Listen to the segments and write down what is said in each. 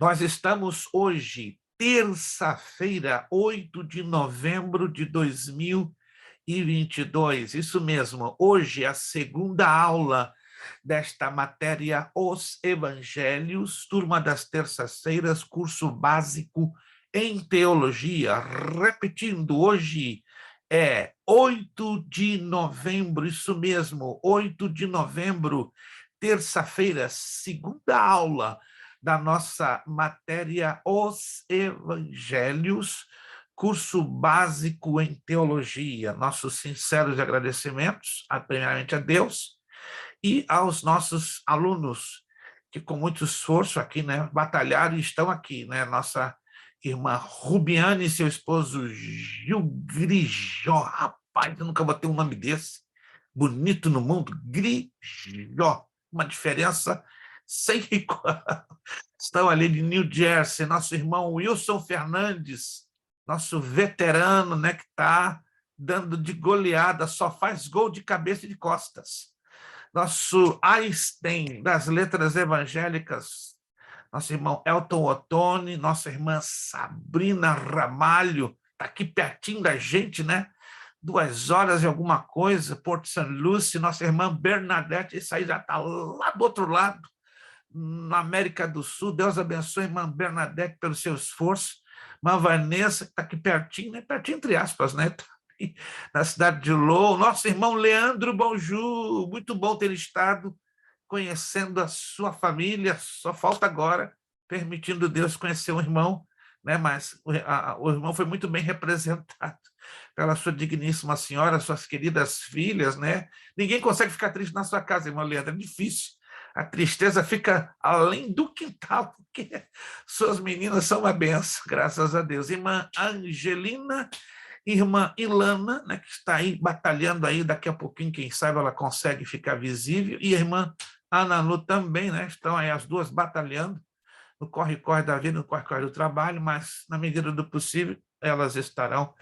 Nós estamos hoje, terça-feira, 8 de novembro de 2022. Isso mesmo, hoje é a segunda aula desta matéria Os Evangelhos, turma das terças-feiras, curso básico em teologia. Repetindo, hoje é 8 de novembro, isso mesmo, 8 de novembro, terça-feira, segunda aula da nossa matéria Os Evangelhos, curso básico em teologia. Nossos sinceros agradecimentos, primeiramente a Deus e aos nossos alunos, que com muito esforço aqui, né, batalharam e estão aqui, né, nossa irmã Rubiane e seu esposo Gil Grijó. Rapaz, eu nunca botei um nome desse, bonito no mundo, Grijó, uma diferença sem igual. Estão ali de New Jersey, nosso irmão Wilson Fernandes, nosso veterano, né, que está dando de goleada, só faz gol de cabeça e de costas. Nosso Einstein das letras evangélicas, nosso irmão Elton Ottoni, nossa irmã Sabrina Ramalho, está aqui pertinho da gente, né? 2 horas e alguma coisa, Porto San Lucie, nossa irmã Bernadette, isso aí já está lá do outro lado, na América do Sul. Deus abençoe a irmã Bernadette pelo seu esforço. Irmã Vanessa, que está aqui pertinho, né? Pertinho entre aspas, né? Na cidade de Lowell. Nosso irmão Leandro Bonjour, muito bom ter estado conhecendo a sua família. Só falta agora, permitindo Deus conhecer um irmão, né? Mas o irmão foi muito bem representado pela sua digníssima senhora, suas queridas filhas, né? Ninguém consegue ficar triste na sua casa, irmão Leandro, é difícil. A tristeza fica além do quintal, porque suas meninas são uma benção, graças a Deus. Irmã Angelina, irmã Ilana, né, que está aí batalhando aí, daqui a pouquinho, quem sabe ela consegue ficar visível, e a irmã Ana Lu também, né, estão aí as duas batalhando no corre-corre da vida, no corre-corre do trabalho, mas na medida do possível elas estarão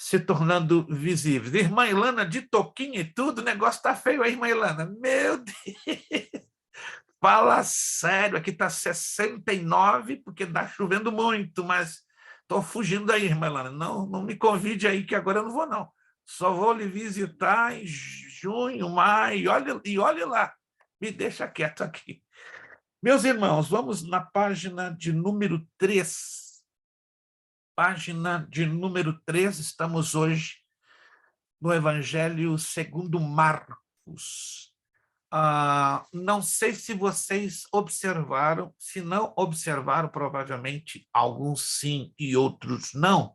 se tornando visíveis. Irmã Ilana de toquinho e tudo, o negócio está feio aí, irmã Ilana. Meu Deus! Fala sério, aqui está 69, porque está chovendo muito, mas estou fugindo daí, irmã Ilana. Não me convide aí, que agora eu não vou, não. Só vou lhe visitar em junho, maio, olhe lá. Me deixa quieto aqui. Meus irmãos, vamos na página de número 3. Página de número 3, estamos hoje no Evangelho segundo Marcos. Não sei se vocês observaram, se não observaram, provavelmente alguns sim e outros não.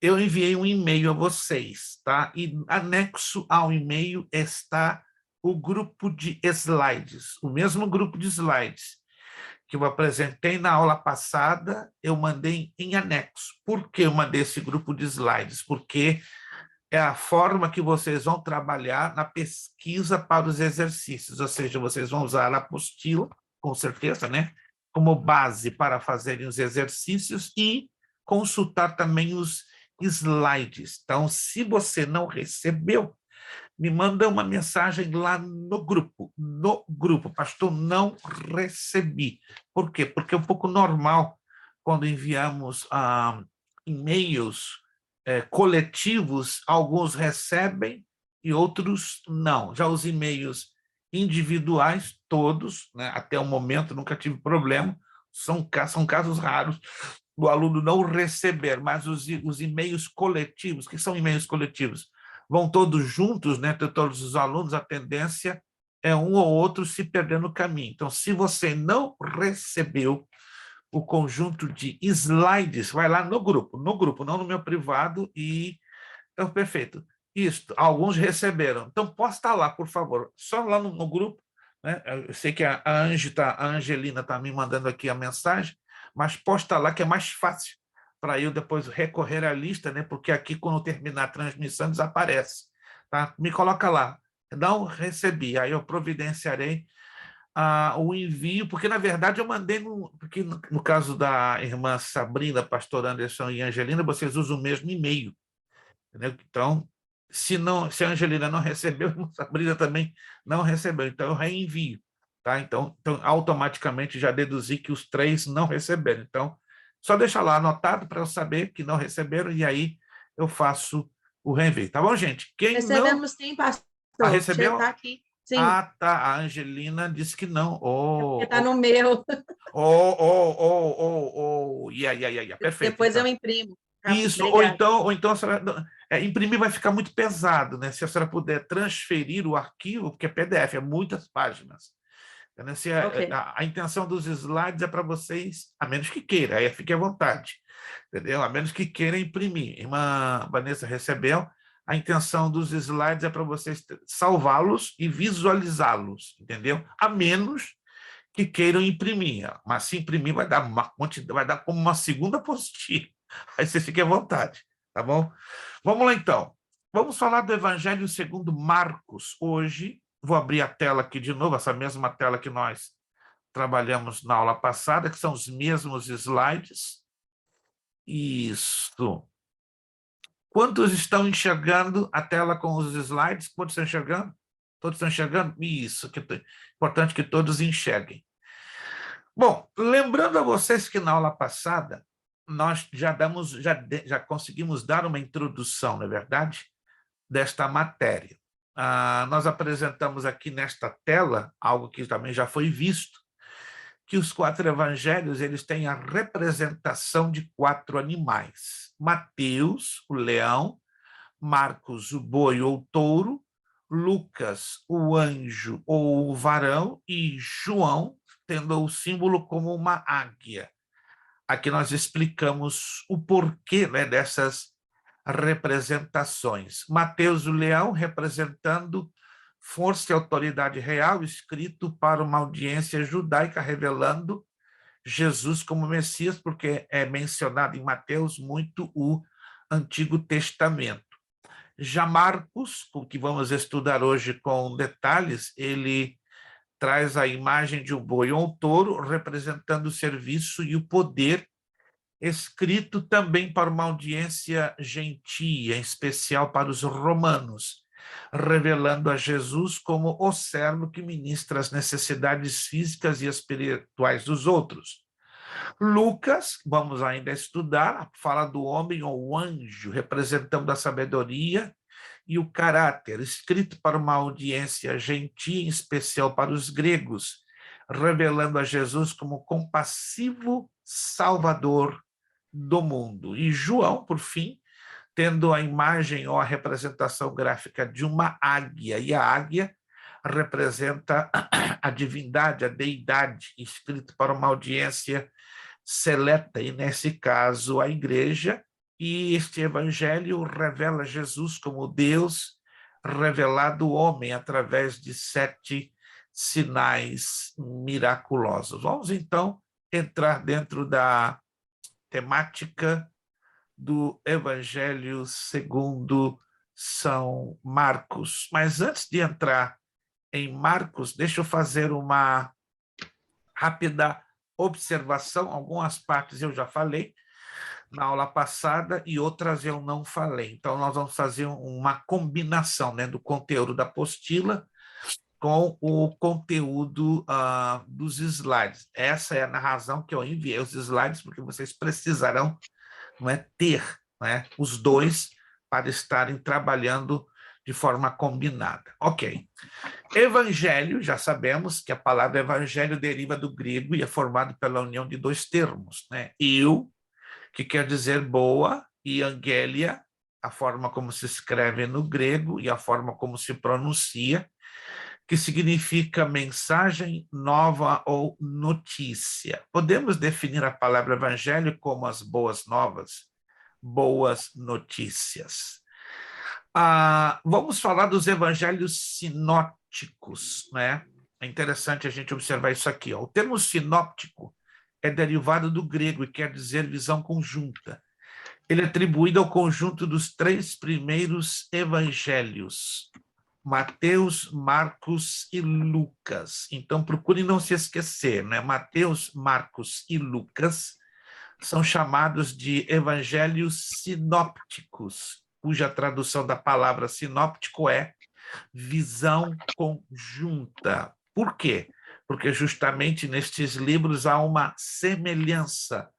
Eu enviei um e-mail a vocês, tá? E anexo ao e-mail está o grupo de slides, o mesmo grupo de slides que eu apresentei na aula passada, eu mandei em anexo. Por que eu mandei esse grupo de slides? Porque é a forma que vocês vão trabalhar na pesquisa para os exercícios, ou seja, vocês vão usar a apostila, com certeza, né, como base para fazerem os exercícios e consultar também os slides. Então, se você não recebeu, me manda uma mensagem lá no grupo, pastor, não recebi. Por quê? Porque é um pouco normal quando enviamos e-mails coletivos, alguns recebem e outros não. Já os e-mails individuais, todos, né, até o momento nunca tive problema, são casos raros do aluno não receber, mas os e-mails coletivos, que são e-mails coletivos, vão todos juntos, né, todos os alunos, a tendência é um ou outro se perder no caminho. Então, se você não recebeu o conjunto de slides, vai lá no grupo, não no meu privado, e então, perfeito. Isso, alguns receberam. Então, posta lá, por favor, só lá no grupo, né? Eu sei que a Angelina está me mandando aqui a mensagem, mas posta lá que é mais fácil para eu depois recorrer à lista, né? Porque aqui, quando terminar a transmissão, desaparece. Tá? Me coloca lá. Não recebi, aí eu providenciarei o envio, porque, na verdade, eu mandei, porque no caso da irmã Sabrina, pastor Anderson e Angelina, vocês usam o mesmo e-mail. Entendeu? Então, se a Angelina não recebeu, a Sabrina também não recebeu. Então, eu reenvio. tá? Então, automaticamente já deduzi que os 3 não receberam. Então, só deixa lá anotado para eu saber que não receberam e aí eu faço o reenvio. Tá bom, gente? Quem não... Recebemos sim, pastor. Recebeu? Está aqui. Sim, Ah, tá. A Angelina disse que não. é porque está no meu. Perfeito, Depois eu então. imprimo. Tá? Isso, Obrigada. ou então a senhora, imprimir vai ficar muito pesado, né? Se a senhora puder transferir o arquivo, porque é PDF, é muitas páginas. Entendeu? Se Ok. a intenção dos slides é para vocês, a menos que queira, aí fique à vontade, entendeu? A menos que queira imprimir. Irmã Vanessa recebeu, a intenção dos slides é para vocês salvá-los e visualizá-los, entendeu? A menos que queiram imprimir. Mas se imprimir, vai dar uma quantidade, vai dar como uma segunda apostila. Aí você fique à vontade, tá bom? Vamos lá, então. Vamos falar do Evangelho segundo Marcos hoje. Vou abrir a tela aqui de novo, essa mesma tela que nós trabalhamos na aula passada, que são os mesmos slides. Isso. Quantos estão enxergando a tela com os slides? Quantos estão enxergando? Todos estão enxergando? Isso, que é importante que todos enxerguem. Bom, lembrando a vocês que na aula passada nós já conseguimos dar uma introdução, não é verdade, desta matéria. Nós apresentamos aqui nesta tela algo que também já foi visto, que os 4 evangelhos eles têm a representação de 4 animais. Mateus, o leão; Marcos, o boi ou touro; Lucas, o anjo ou o varão; e João, tendo o símbolo como uma águia. Aqui nós explicamos o porquê, né, dessas representações. Mateus, o leão, representando força e autoridade real, escrito para uma audiência judaica, revelando Jesus como Messias, porque é mencionado em Mateus muito o Antigo Testamento. Já Marcos, o que vamos estudar hoje com detalhes, ele traz a imagem de um boi ou um touro, representando o serviço e o poder, escrito também para uma audiência gentia, em especial para os romanos, revelando a Jesus como o servo que ministra as necessidades físicas e espirituais dos outros. Lucas, vamos ainda estudar, fala do homem ou anjo, representando a sabedoria e o caráter, escrito para uma audiência gentia, em especial para os gregos, revelando a Jesus como compassivo Salvador do mundo. E João, por fim, tendo a imagem ou a representação gráfica de uma águia, e a águia representa a divindade, a deidade, escrito para uma audiência seleta, e nesse caso a igreja, e este evangelho revela Jesus como Deus revelado ao homem através de 7 sinais miraculosos. Vamos então entrar dentro da temática do Evangelho segundo São Marcos. Mas antes de entrar em Marcos, deixa eu fazer uma rápida observação. Algumas partes eu já falei na aula passada e outras eu não falei. Então, nós vamos fazer uma combinação, né, do conteúdo da apostila com o conteúdo dos slides. Essa é a razão que eu enviei os slides, porque vocês precisarão, não é, ter, não é, os dois para estarem trabalhando de forma combinada. Ok. Evangelho, já sabemos que a palavra evangelho deriva do grego e é formado pela união de 2 termos, né? Eu, que quer dizer boa, e angelia, a forma como se escreve no grego e a forma como se pronuncia, que significa mensagem, nova ou notícia. Podemos definir a palavra evangelho como as boas novas, boas notícias. Vamos falar dos evangelhos sinópticos, né? É interessante a gente observar isso aqui. Ó. O termo sinóptico é derivado do grego e quer dizer visão conjunta. Ele é atribuído ao conjunto dos 3 primeiros evangelhos: Mateus, Marcos e Lucas. Então, procure não se esquecer, né? Mateus, Marcos e Lucas são chamados de evangelhos sinópticos, cuja tradução da palavra sinóptico é visão conjunta. Por quê? porque justamente nestes livros há uma semelhança,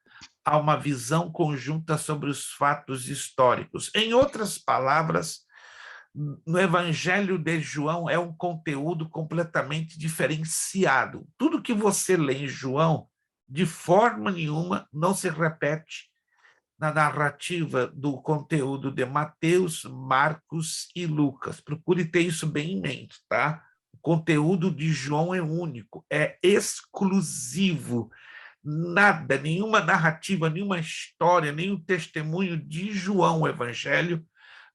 há uma visão conjunta sobre os fatos históricos. Em outras palavras, no Evangelho de João é um conteúdo completamente diferenciado. Tudo que você lê em João, de forma nenhuma, não se repete na narrativa do conteúdo de Mateus, Marcos e Lucas. Procure ter isso bem em mente, tá? O conteúdo de João é único, é exclusivo. Nada, nenhuma narrativa, nenhuma história, nenhum testemunho de João, o Evangelho,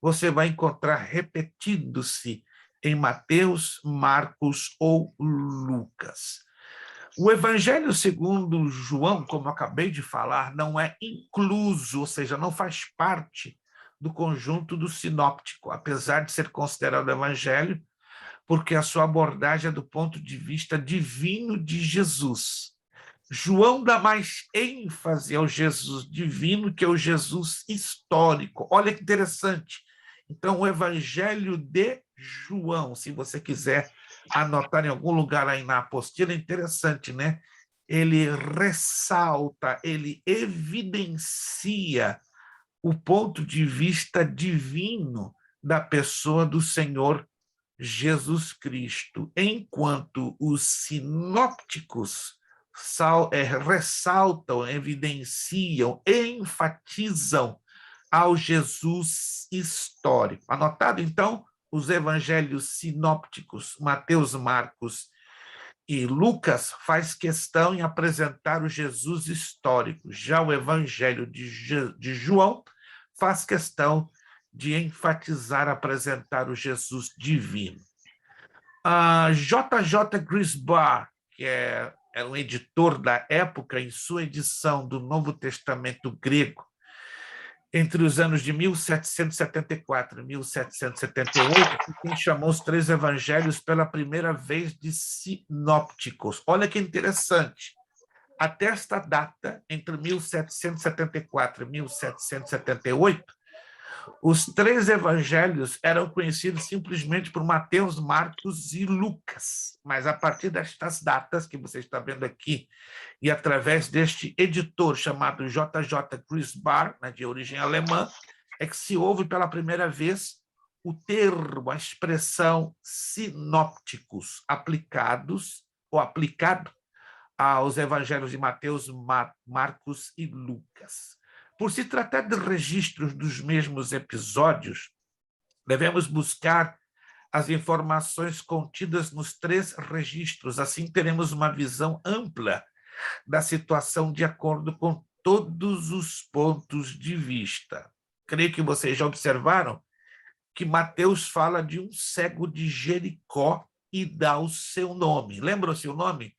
você vai encontrar repetindo-se em Mateus, Marcos ou Lucas. O Evangelho segundo João, como eu acabei de falar, não é incluso, ou seja, não faz parte do conjunto do sinóptico, apesar de ser considerado Evangelho, porque a sua abordagem é do ponto de vista divino de Jesus. João dá mais ênfase ao Jesus divino que ao Jesus histórico. Olha que interessante. Então, o Evangelho de João, se você quiser anotar em algum lugar aí na apostila, é interessante, né? Ele ressalta, ele evidencia o ponto de vista divino da pessoa do Senhor Jesus Cristo, enquanto os sinópticos ressaltam, evidenciam, enfatizam ao Jesus histórico. Anotado, então, os evangelhos sinópticos, Mateus, Marcos e Lucas, faz questão em apresentar o Jesus histórico. Já o evangelho de João faz questão de enfatizar, apresentar o Jesus divino. J.J. Grisbar, que é um editor da época, em sua edição do Novo Testamento grego, entre os anos de 1774 e 1778, quem chamou os três evangelhos pela primeira vez de sinópticos. Olha que interessante. Até esta data, entre 1774 e 1778, os três evangelhos eram conhecidos simplesmente por Mateus, Marcos e Lucas. Mas a partir destas datas que você está vendo aqui, e através deste editor chamado J.J. Grisbar, de origem alemã, é que se ouve pela primeira vez o termo, a expressão sinópticos aplicados, ou aplicado aos evangelhos de Mateus, Marcos e Lucas. Por se tratar de registros dos mesmos episódios, devemos buscar as informações contidas nos três registros, assim teremos uma visão ampla da situação de acordo com todos os pontos de vista. Creio que vocês já observaram que Mateus fala de um cego de Jericó e dá o seu nome. Lembram-se o nome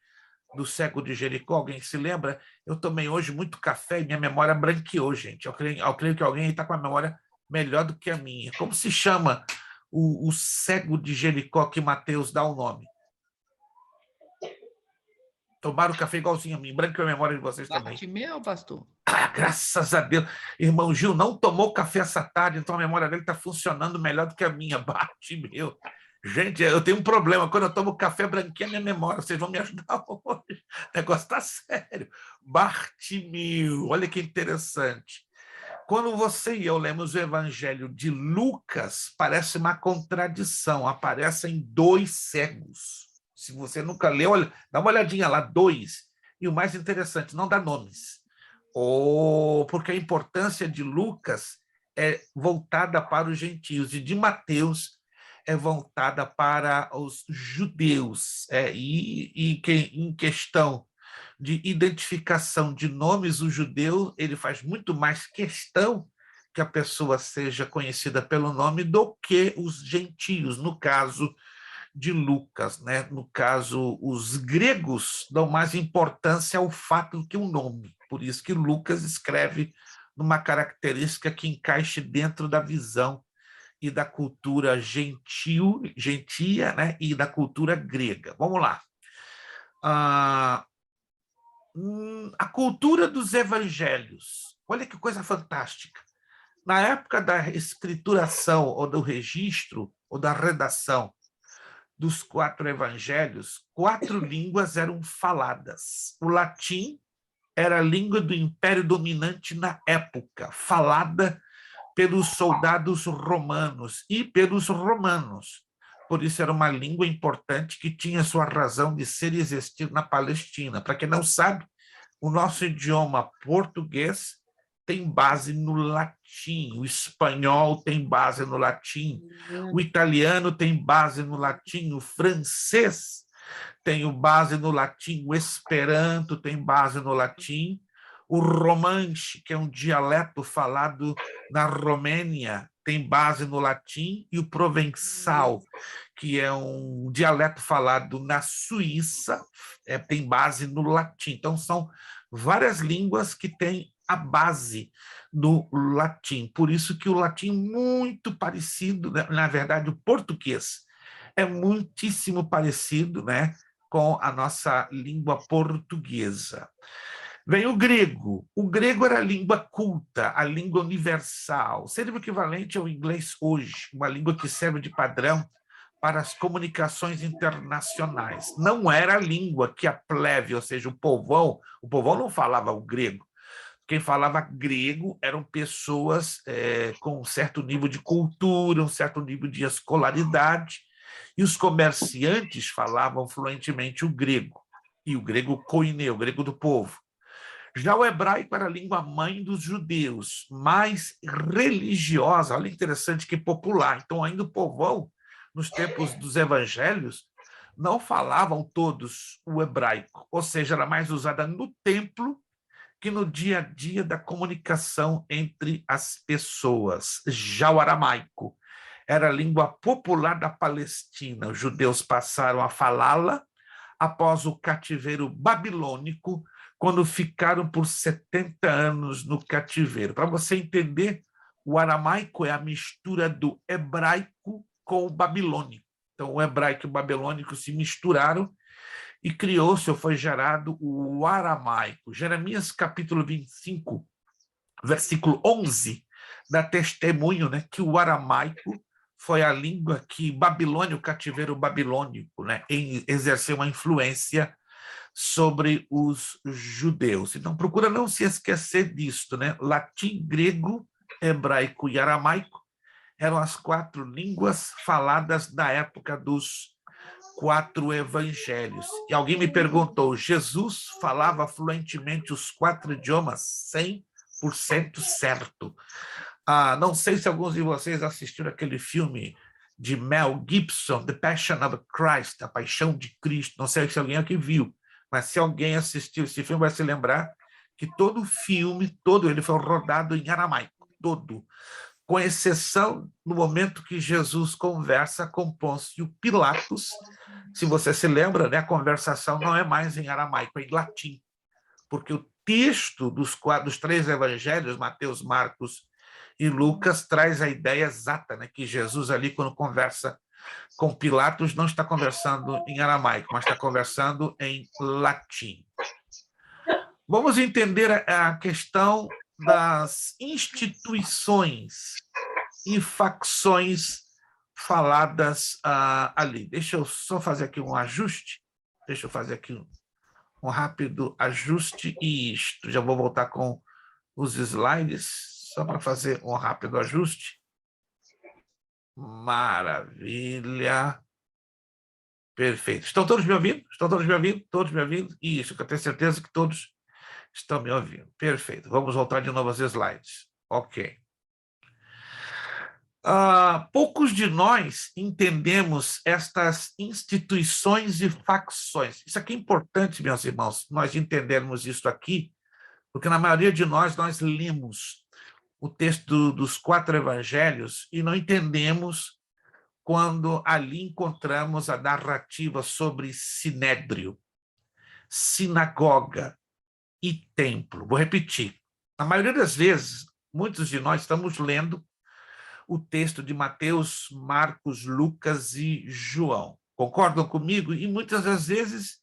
do cego de Jericó? Alguém se lembra? Eu tomei hoje muito café e minha memória branqueou, gente. Eu creio que alguém está com a memória melhor do que a minha. Como se chama o cego de Jericó que Mateus dá o nome? Tomaram café igualzinho a mim, branqueou a memória de vocês também. Bartimeu, pastor? Graças a Deus. Irmão Gil não tomou café essa tarde, então a memória dele está funcionando melhor do que a minha. Bartimeu. Gente, eu tenho um problema. Quando eu tomo café, branqueia minha memória. Vocês vão me ajudar hoje. O negócio está sério. Bartimeu. Olha que interessante. Quando você e eu lemos o Evangelho de Lucas, parece uma contradição. Aparecem dois cegos. Se você nunca leu, olha, dá uma olhadinha lá, dois. E o mais interessante, não dá nomes. Porque a importância de Lucas é voltada para os gentios e de Mateus é voltada para os judeus. Em questão de identificação de nomes, o judeu ele faz muito mais questão que a pessoa seja conhecida pelo nome do que os gentios, no caso de Lucas, né? No caso, os gregos dão mais importância ao fato do que o nome. Por isso que Lucas escreve numa característica que encaixe dentro da visão e da cultura gentia, né? E da cultura grega. Vamos lá. A cultura dos evangelhos. Olha que coisa fantástica. Na época da escrituração, ou do registro, ou da redação dos 4 evangelhos, 4 línguas eram faladas. O latim era a língua do império dominante na época, falada pelos soldados romanos e pelos romanos. Por isso era uma língua importante que tinha sua razão de ser e existir na Palestina. Para quem não sabe, o nosso idioma português tem base no latim, o espanhol tem base no latim, o italiano tem base no latim, o francês tem base no latim, o esperanto tem base no latim, o romanche, que é um dialeto falado na Romênia, tem base no latim, e o provençal, que é um dialeto falado na Suíça, tem base no latim. Então, são várias línguas que têm a base no latim. Por isso que o latim é muito parecido, né? Na verdade, o português é muitíssimo parecido, né, com a nossa língua portuguesa. Vem o grego. O grego era a língua culta, a língua universal, seria o equivalente ao inglês hoje, uma língua que serve de padrão para as comunicações internacionais. Não era a língua que a plebe, ou seja, o povão não falava o grego. Quem falava grego eram pessoas com um certo nível de cultura, um certo nível de escolaridade, e os comerciantes falavam fluentemente o grego, e o grego koiné, o grego do povo. Já o hebraico era a língua-mãe dos judeus, mais religiosa, olha interessante, que popular. Então, ainda o povão, nos tempos dos evangelhos, não falavam todos o hebraico, ou seja, era mais usada no templo que no dia a dia da comunicação entre as pessoas. Já o aramaico era a língua popular da Palestina. Os judeus passaram a falá-la após o cativeiro babilônico, quando ficaram por 70 anos no cativeiro. Para você entender, o aramaico é a mistura do hebraico com o babilônico. Então, o hebraico e o babilônico se misturaram e criou-se, ou foi gerado, o aramaico. Jeremias, capítulo 25, versículo 11, dá testemunho, né, que o aramaico foi a língua que Babilônia, o cativeiro babilônico, né, exerceu uma influência sobre os judeus. Então, procura não se esquecer disto, né? Latim, grego, hebraico e aramaico eram as 4 línguas faladas da época dos 4 evangelhos. E alguém me perguntou, Jesus falava fluentemente os 4 idiomas? 100% certo. Não sei se alguns de vocês assistiram aquele filme de Mel Gibson, The Passion of Christ, A Paixão de Cristo. Não sei se alguém aqui viu, mas se alguém assistiu esse filme vai se lembrar que todo o filme, todo ele foi rodado em aramaico, todo, com exceção no momento que Jesus conversa com Pôncio Pilatos. Se você se lembra, né, a conversação não é mais em aramaico, é em latim, porque o texto dos 3 evangelhos, Mateus, Marcos e Lucas, traz a ideia exata, né, que Jesus ali, quando conversa com Pilatos, não está conversando em aramaico, mas está conversando em latim. Vamos entender a questão das instituições e facções faladas ali. Deixa eu só fazer aqui um ajuste. Deixa eu fazer aqui um rápido ajuste e isto. Já vou voltar com os slides, só para fazer um rápido ajuste. Maravilha. Perfeito. Estão todos me ouvindo? Estão todos me ouvindo? Todos me ouvindo? Isso, que eu tenho certeza que todos estão me ouvindo. Perfeito. Vamos voltar de novo aos slides. Ok. Poucos de nós entendemos estas instituições e facções. Isso aqui é importante, meus irmãos, nós entendermos isso aqui, porque na maioria de nós lemos o texto dos 4 evangelhos e não entendemos quando ali encontramos a narrativa sobre sinédrio, sinagoga e templo. Vou repetir. Na maioria das vezes, muitos de nós estamos lendo o texto de Mateus, Marcos, Lucas e João. Concordam comigo? E muitas das vezes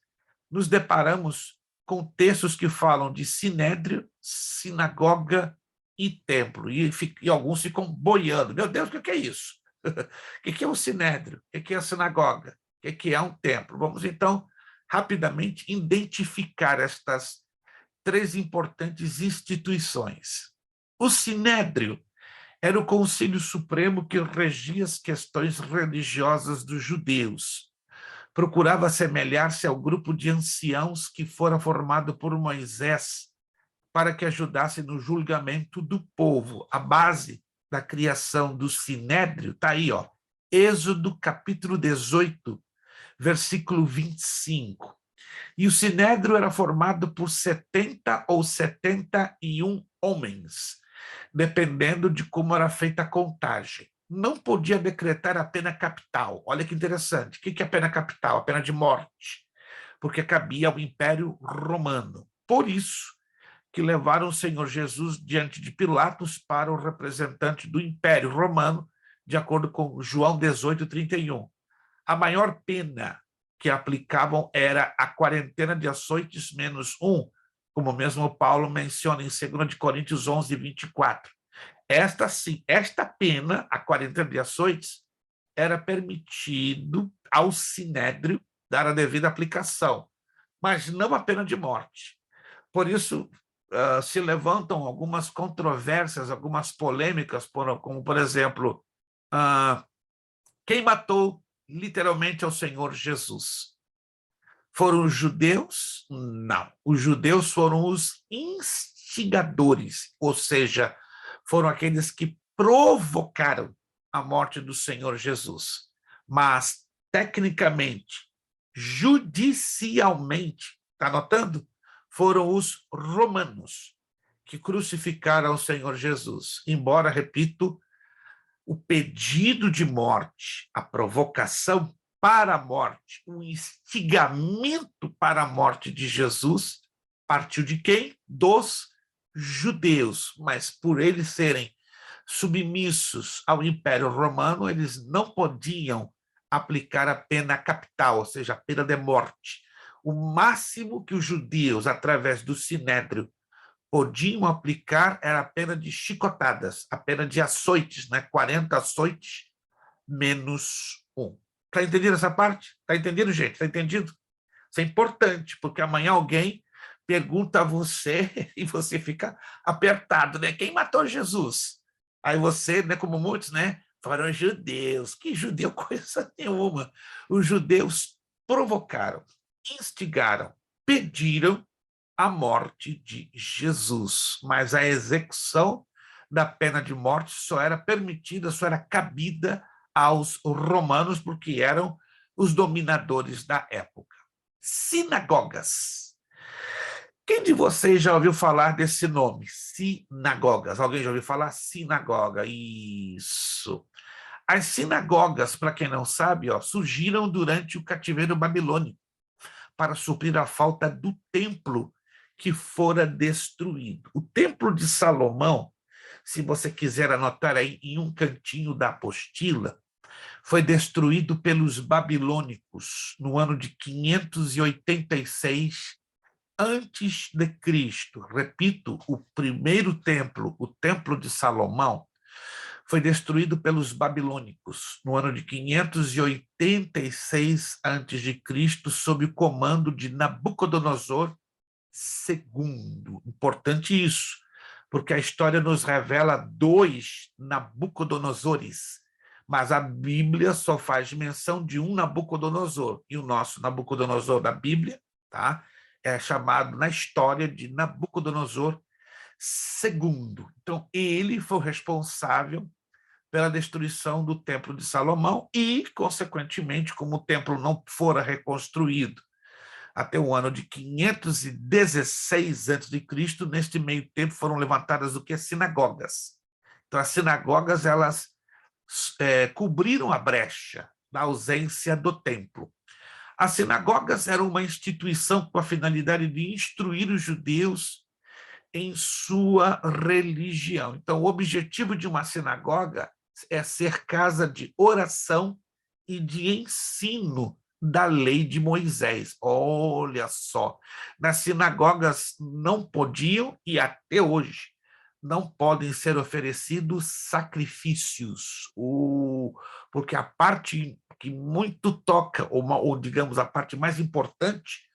nos deparamos com textos que falam de sinédrio, sinagoga e templo. E alguns ficam boiando. Meu Deus, o que é isso? O que é o sinédrio? O que é a sinagoga? que é um templo. Vamos, então, rapidamente identificar estas três importantes instituições. O Sinédrio era o Conselho Supremo que regia as questões religiosas dos judeus. Procurava assemelhar-se ao grupo de anciãos que fora formado por Moisés para que ajudasse no julgamento do povo. A base da criação do Sinédrio está aí, ó, Êxodo capítulo 18, versículo 25. E o Sinédrio era formado por 70 ou 71 homens, dependendo de como era feita a contagem. Não podia decretar a pena capital. Olha que interessante. O que é a pena capital? A pena de morte, porque cabia ao Império Romano. Por isso que levaram o Senhor Jesus diante de Pilatos para o representante do Império Romano, de acordo com João 18, 31. A maior pena que aplicavam era a quarentena de açoites menos um, como mesmo Paulo menciona em 2 Coríntios 11, 24. Esta pena, a quarentena de açoites, era permitido ao Sinédrio dar a devida aplicação, mas não a pena de morte. Por isso, se levantam algumas controvérsias, algumas polêmicas, como, por exemplo, quem matou literalmente ao Senhor Jesus? Foram os judeus? Não. Os judeus foram os instigadores, ou seja, foram aqueles que provocaram a morte do Senhor Jesus. Mas, tecnicamente, judicialmente, está notando? Foram os romanos que crucificaram o Senhor Jesus. Embora, repito, o pedido de morte, a provocação para a morte, o instigamento para a morte de Jesus, partiu de quem? Dos judeus, mas por eles serem submissos ao Império Romano, eles não podiam aplicar a pena capital, ou seja, a pena de morte. O máximo que os judeus, através do Sinédrio, podiam aplicar era a pena de chicotadas, a pena de açoites, né? 40 açoites menos um. Está entendendo essa parte? Está entendendo, gente? Está entendido? Isso é importante, porque amanhã alguém pergunta a você e você fica apertado, né? Quem matou Jesus? Aí você, né, como muitos, né, foram judeus. Que judeu? Coisa nenhuma. Os judeus provocaram, instigaram, pediram a morte de Jesus, mas a execução da pena de morte só era permitida, só era cabida aos romanos, porque eram os dominadores da época. Sinagogas. Quem de vocês já ouviu falar desse nome? Sinagogas. Alguém já ouviu falar? Sinagoga. Isso. As sinagogas, para quem não sabe, surgiram durante o cativeiro babilônico para suprir a falta do templo que fora destruído. O templo de Salomão, se você quiser anotar aí em um cantinho da apostila, foi destruído pelos babilônicos no ano de 586 antes de Cristo. Repito, o primeiro templo, o Templo de Salomão, foi destruído pelos babilônicos no ano de 586 a.C., sob o comando de Nabucodonosor II. Importante isso, porque a história nos revela 2 Nabucodonosores, mas a Bíblia só faz menção de um Nabucodonosor, e o nosso Nabucodonosor da Bíblia, tá? É chamado na história de Nabucodonosor II. Então, ele foi o responsável pela destruição do Templo de Salomão e, consequentemente, como o templo não fora reconstruído até o ano de 516 a.C., neste meio tempo foram levantadas o que? Sinagogas. Então, as sinagogas, elas cobriram a brecha da ausência do templo. As sinagogas eram uma instituição com a finalidade de instruir os judeus em sua religião. Então, o objetivo de uma sinagoga é ser casa de oração e de ensino da lei de Moisés. Olha só, nas sinagogas não podiam, e até hoje, não podem ser oferecidos sacrifícios, porque a parte que muito toca, ou digamos, a parte mais importante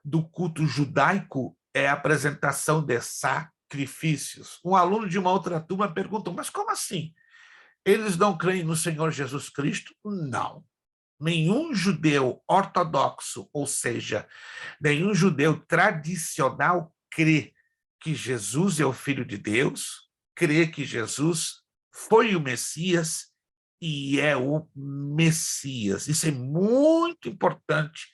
do culto judaico é a apresentação de sacrifícios. Um aluno de uma outra turma perguntou, mas como assim? Eles não creem no Senhor Jesus Cristo? Não. Nenhum judeu ortodoxo, ou seja, nenhum judeu tradicional crê que Jesus é o Filho de Deus, crê que Jesus foi o Messias e é o Messias. Isso é muito importante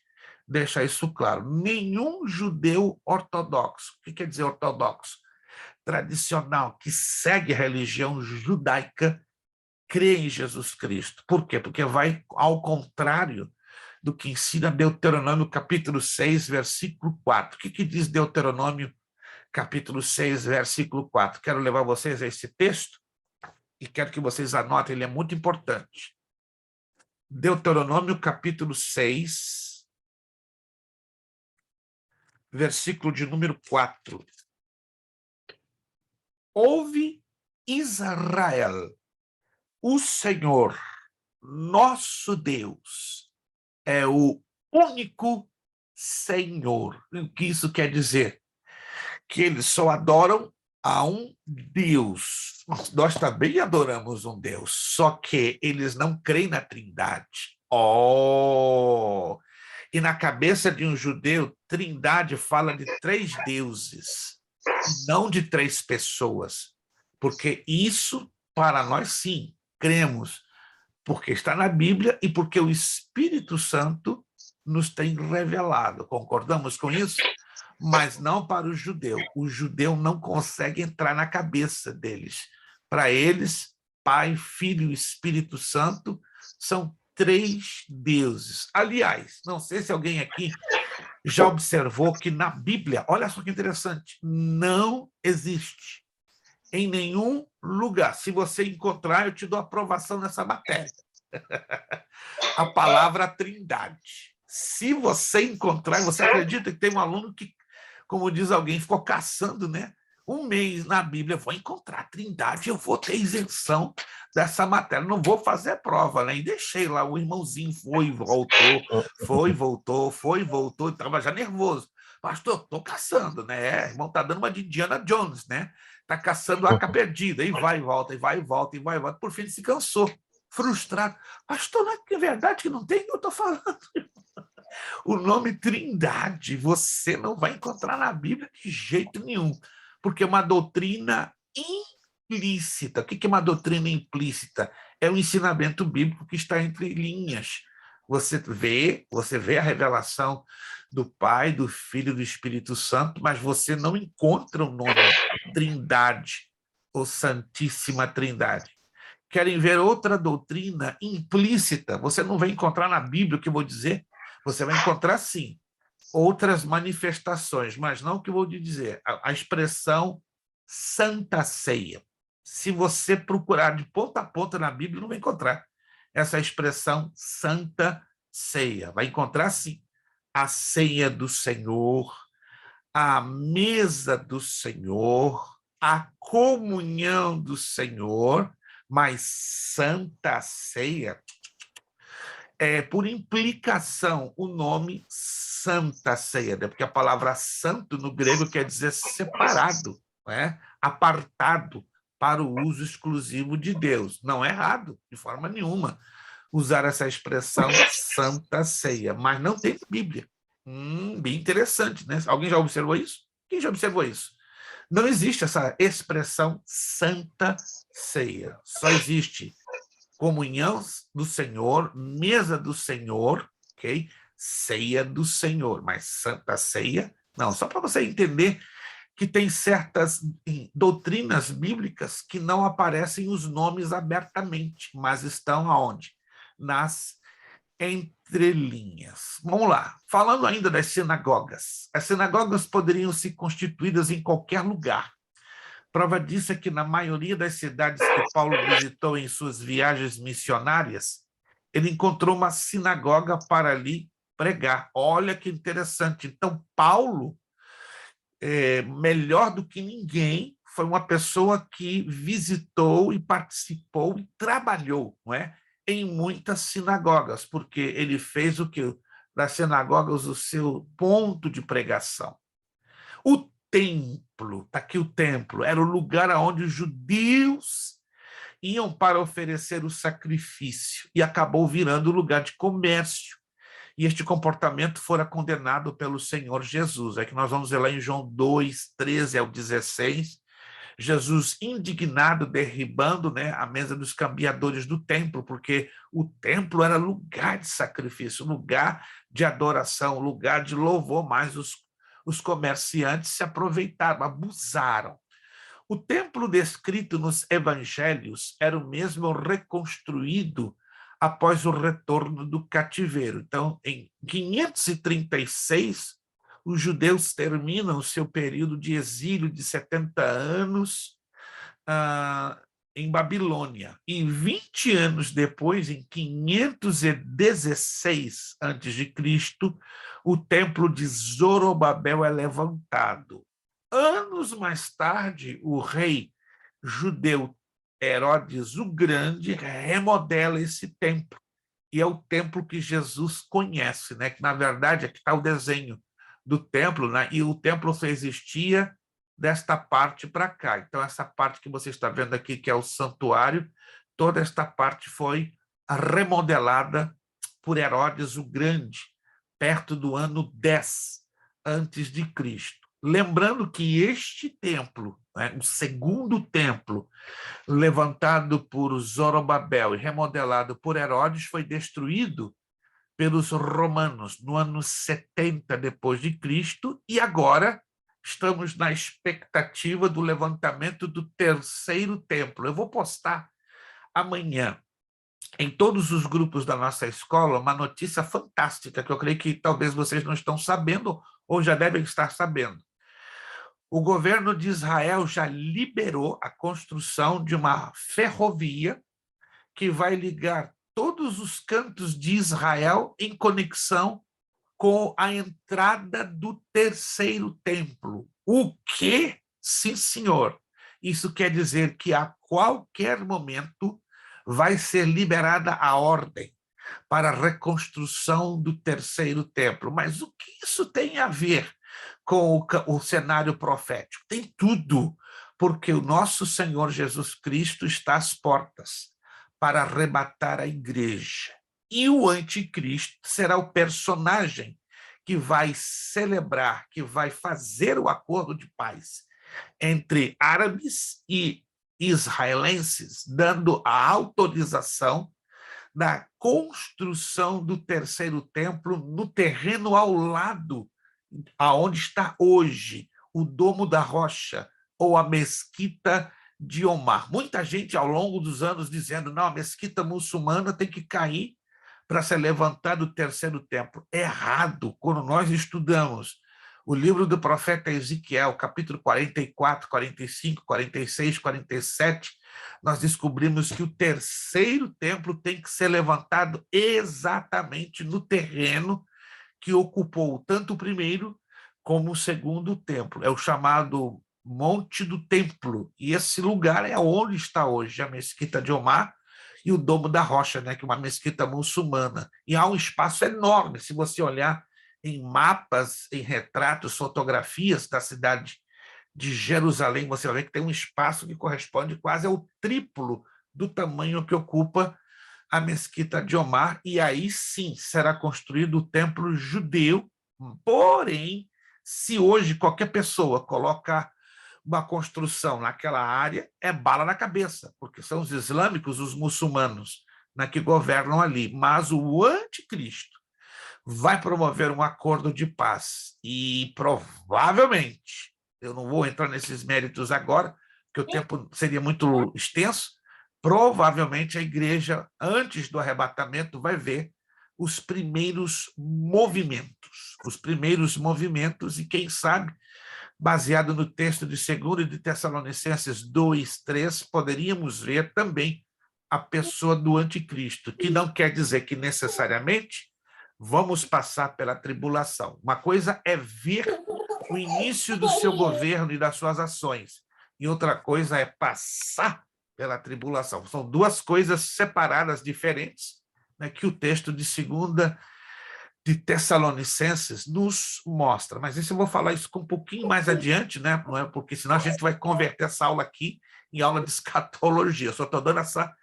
deixar isso claro. Nenhum judeu ortodoxo, o que quer dizer ortodoxo? Tradicional, que segue a religião judaica, crê em Jesus Cristo. Por quê? Porque vai ao contrário do que ensina Deuteronômio capítulo 6, versículo 4. O que diz Deuteronômio capítulo 6, versículo 4? Quero levar vocês a esse texto e quero que vocês anotem, ele é muito importante. Deuteronômio capítulo 6, versículo de número 4. Ouve, Israel, o Senhor, nosso Deus, é o único Senhor. O que isso quer dizer? Que eles só adoram a um Deus. Nós também adoramos um Deus, só que eles não creem na Trindade. Oh! E na cabeça de um judeu, Trindade fala de 3 deuses, não de 3 pessoas. Porque isso, para nós, sim, cremos, porque está na Bíblia e porque o Espírito Santo nos tem revelado. Concordamos com isso? Mas não para o judeu. O judeu não consegue entrar na cabeça deles. Para eles, Pai, Filho e Espírito Santo são 3 deuses. Aliás, não sei se alguém aqui já observou que na Bíblia, olha só que interessante, não existe em nenhum lugar. Se você encontrar, eu te dou aprovação nessa matéria. A palavra Trindade. Se você encontrar, você acredita que tem um aluno que, como diz alguém, ficou caçando, né? Um mês na Bíblia, vou encontrar a Trindade, eu vou ter isenção dessa matéria, não vou fazer prova, né? E deixei lá, o irmãozinho foi, voltou, estava já nervoso. Pastor, estou caçando, né? O irmão está dando uma de Indiana Jones, né? Está caçando a arca perdida, e vai e volta, e vai e volta, e vai e volta. Por fim, ele se cansou, frustrado. Pastor, não é verdade que não tem? Eu estou falando. O nome Trindade você não vai encontrar na Bíblia de jeito nenhum, porque é uma doutrina implícita. O que é uma doutrina implícita? É um ensinamento bíblico que está entre linhas. Você vê a revelação do Pai, do Filho e do Espírito Santo, mas você não encontra o nome Trindade, ou Santíssima Trindade. Querem ver outra doutrina implícita? Você não vai encontrar na Bíblia o que eu vou dizer. Você vai encontrar, sim, outras manifestações, mas não o que eu vou te dizer. A expressão Santa Ceia. Se você procurar de ponta a ponta na Bíblia, não vai encontrar essa expressão Santa Ceia. Vai encontrar, sim, a ceia do Senhor, a mesa do Senhor, a comunhão do Senhor, mas Santa Ceia é, por implicação, o nome Santa Ceia, né? Porque a palavra santo no grego quer dizer separado, né? Apartado para o uso exclusivo de Deus. Não é errado, de forma nenhuma, usar essa expressão Santa Ceia, mas não tem Bíblia. Bem interessante, né? Alguém já observou isso? Quem já observou isso? Não existe essa expressão Santa Ceia. Só existe comunhão do Senhor, mesa do Senhor, ok? Ceia do Senhor, mas Santa Ceia, não. Só para você entender que tem certas doutrinas bíblicas que não aparecem os nomes abertamente, mas estão aonde? Nas entrelinhas. Vamos lá. Falando ainda das sinagogas. As sinagogas poderiam ser constituídas em qualquer lugar. Prova disso é que na maioria das cidades que Paulo visitou em suas viagens missionárias, ele encontrou uma sinagoga para ali pregar. Olha que interessante. Então, Paulo, melhor do que ninguém, foi uma pessoa que visitou e participou e trabalhou, não é? em muitas sinagogas, porque ele fez o que? Das sinagogas o seu ponto de pregação. O templo, está aqui o templo, era o lugar onde os judeus iam para oferecer o sacrifício e acabou virando lugar de comércio. E este comportamento fora condenado pelo Senhor Jesus. É que nós vamos ver lá em João 2, 13 ao 16, Jesus indignado, derribando, né, a mesa dos cambiadores do templo, porque o templo era lugar de sacrifício, lugar de adoração, lugar de louvor, mas os comerciantes se aproveitaram, abusaram. O templo descrito nos evangelhos era o mesmo reconstruído após o retorno do cativeiro. Então, em 536, os judeus terminam o seu período de exílio de 70 anos em Babilônia. E 20 anos depois, em 516 a.C., o templo de Zorobabel é levantado. Anos mais tarde, o rei judeu Herodes o Grande remodela esse templo. E é o templo que Jesus conhece, né? Que, na verdade, aqui está o desenho do templo, né? E o templo só existia desta parte para cá. Então, essa parte que você está vendo aqui, que é o santuário, toda esta parte foi remodelada por Herodes o Grande, perto do ano 10 antes de Cristo. Lembrando que este templo, né, o segundo templo, levantado por Zorobabel e remodelado por Herodes, foi destruído pelos romanos no ano 70 depois de Cristo, e agora estamos na expectativa do levantamento do terceiro templo. Eu vou postar amanhã em todos os grupos da nossa escola uma notícia fantástica, que eu creio que talvez vocês não estão sabendo ou já devem estar sabendo. O governo de Israel já liberou a construção de uma ferrovia que vai ligar todos os cantos de Israel em conexão com a entrada do terceiro templo. O quê? Sim, senhor. Isso quer dizer que a qualquer momento vai ser liberada a ordem para a reconstrução do terceiro templo. Mas o que isso tem a ver com o cenário profético? Tem tudo, porque o nosso Senhor Jesus Cristo está às portas para arrebatar a igreja. E o anticristo será o personagem que vai celebrar, que vai fazer o acordo de paz entre árabes e israelenses, dando a autorização da construção do terceiro templo no terreno ao lado aonde está hoje o Domo da Rocha ou a Mesquita de Omar. Muita gente ao longo dos anos dizendo, não, a mesquita muçulmana tem que cair para ser levantada o terceiro templo. Errado. Quando nós estudamos o livro do profeta Ezequiel, capítulo 44, 45, 46, 47, nós descobrimos que o terceiro templo tem que ser levantado exatamente no terreno que ocupou tanto o primeiro como o segundo templo. É o chamado Monte do Templo. E esse lugar é onde está hoje a Mesquita de Omar e o Domo da Rocha, né, que é uma mesquita muçulmana. E há um espaço enorme, se você olhar em mapas, em retratos, fotografias da cidade de Jerusalém, você vai ver que tem um espaço que corresponde quase ao triplo do tamanho que ocupa a Mesquita de Omar, e aí sim será construído o templo judeu. Porém, se hoje qualquer pessoa coloca uma construção naquela área, é bala na cabeça, porque são os islâmicos, os muçulmanos, né, que governam ali. Mas o anticristo vai promover um acordo de paz e provavelmente, eu não vou entrar nesses méritos agora, porque o tempo seria muito extenso, provavelmente a igreja, antes do arrebatamento, vai ver os primeiros movimentos, e quem sabe, baseado no texto de 2 de Tessalonicenses 2, 3, poderíamos ver também a pessoa do anticristo, que não quer dizer que necessariamente vamos passar pela tribulação. Uma coisa é ver o início do seu governo e das suas ações, e outra coisa é passar pela tribulação. São duas coisas separadas, diferentes, né, que o texto de 2 de Tessalonicenses nos mostra. Mas isso eu vou falar isso um pouquinho mais adiante, né? Não é? Porque senão a gente vai converter essa aula aqui em aula de escatologia. Eu só estou dando essa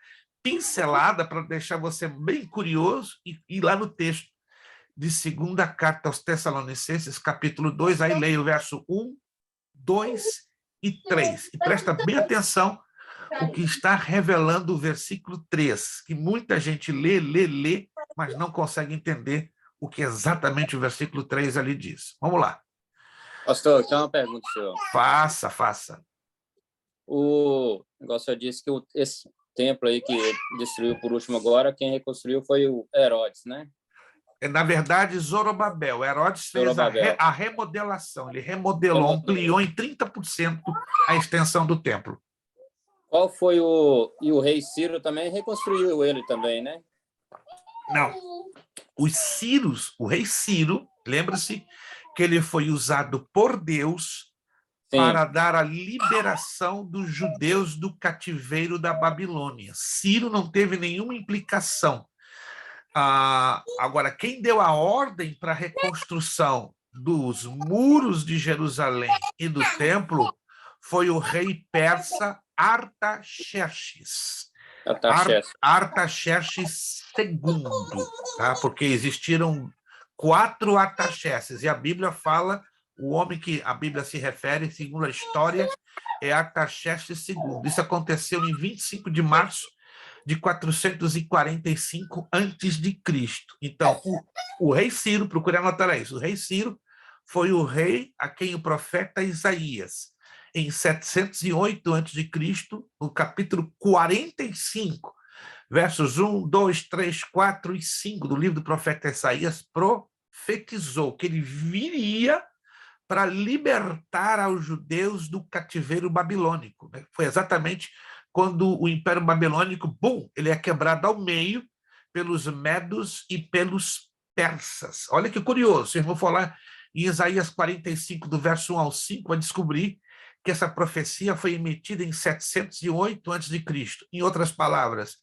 pincelada para deixar você bem curioso e ir lá no texto de 2ª carta aos Tessalonicenses, capítulo 2, aí leia o verso 1, 2 e 3. E presta bem atenção o que está revelando o versículo 3, que muita gente lê, mas não consegue entender o que exatamente o versículo 3 ali diz. Vamos lá. Pastor, eu tenho uma pergunta, senhor. Faça. O negócio disse que esse templo aí que destruiu por último agora, quem reconstruiu foi o Herodes, né? Na verdade, Zorobabel. Herodes fez a remodelação. Ele remodelou, ampliou em 30% a extensão do templo. Qual foi E o rei Ciro também reconstruiu ele também, né? Não. O rei Ciro, lembra-se que ele foi usado por Deus para dar a liberação dos judeus do cativeiro da Babilônia. Ciro não teve nenhuma implicação. Agora, quem deu a ordem para a reconstrução dos muros de Jerusalém e do templo foi o rei persa Artaxerxes. Artaxerxes II, tá? Porque existiram 4 Artaxerxes, e a Bíblia fala, o homem que a Bíblia se refere, segundo a história, é Artaxerxes II. Isso aconteceu em 25 de março de 445 a.C. Então, o rei Ciro, procure anotar isso, o rei Ciro foi o rei a quem o profeta Isaías, em 708 a.C., no capítulo 45, versos 1, 2, 3, 4 e 5 do livro do profeta Isaías, profetizou que ele viria para libertar aos judeus do cativeiro babilônico. Foi exatamente quando o Império Babilônico, ele é quebrado ao meio pelos medos e pelos persas. Olha que curioso, vocês vão falar em Isaías 45, do verso 1 ao 5, vai descobrir que essa profecia foi emitida em 708 a.C. Em outras palavras,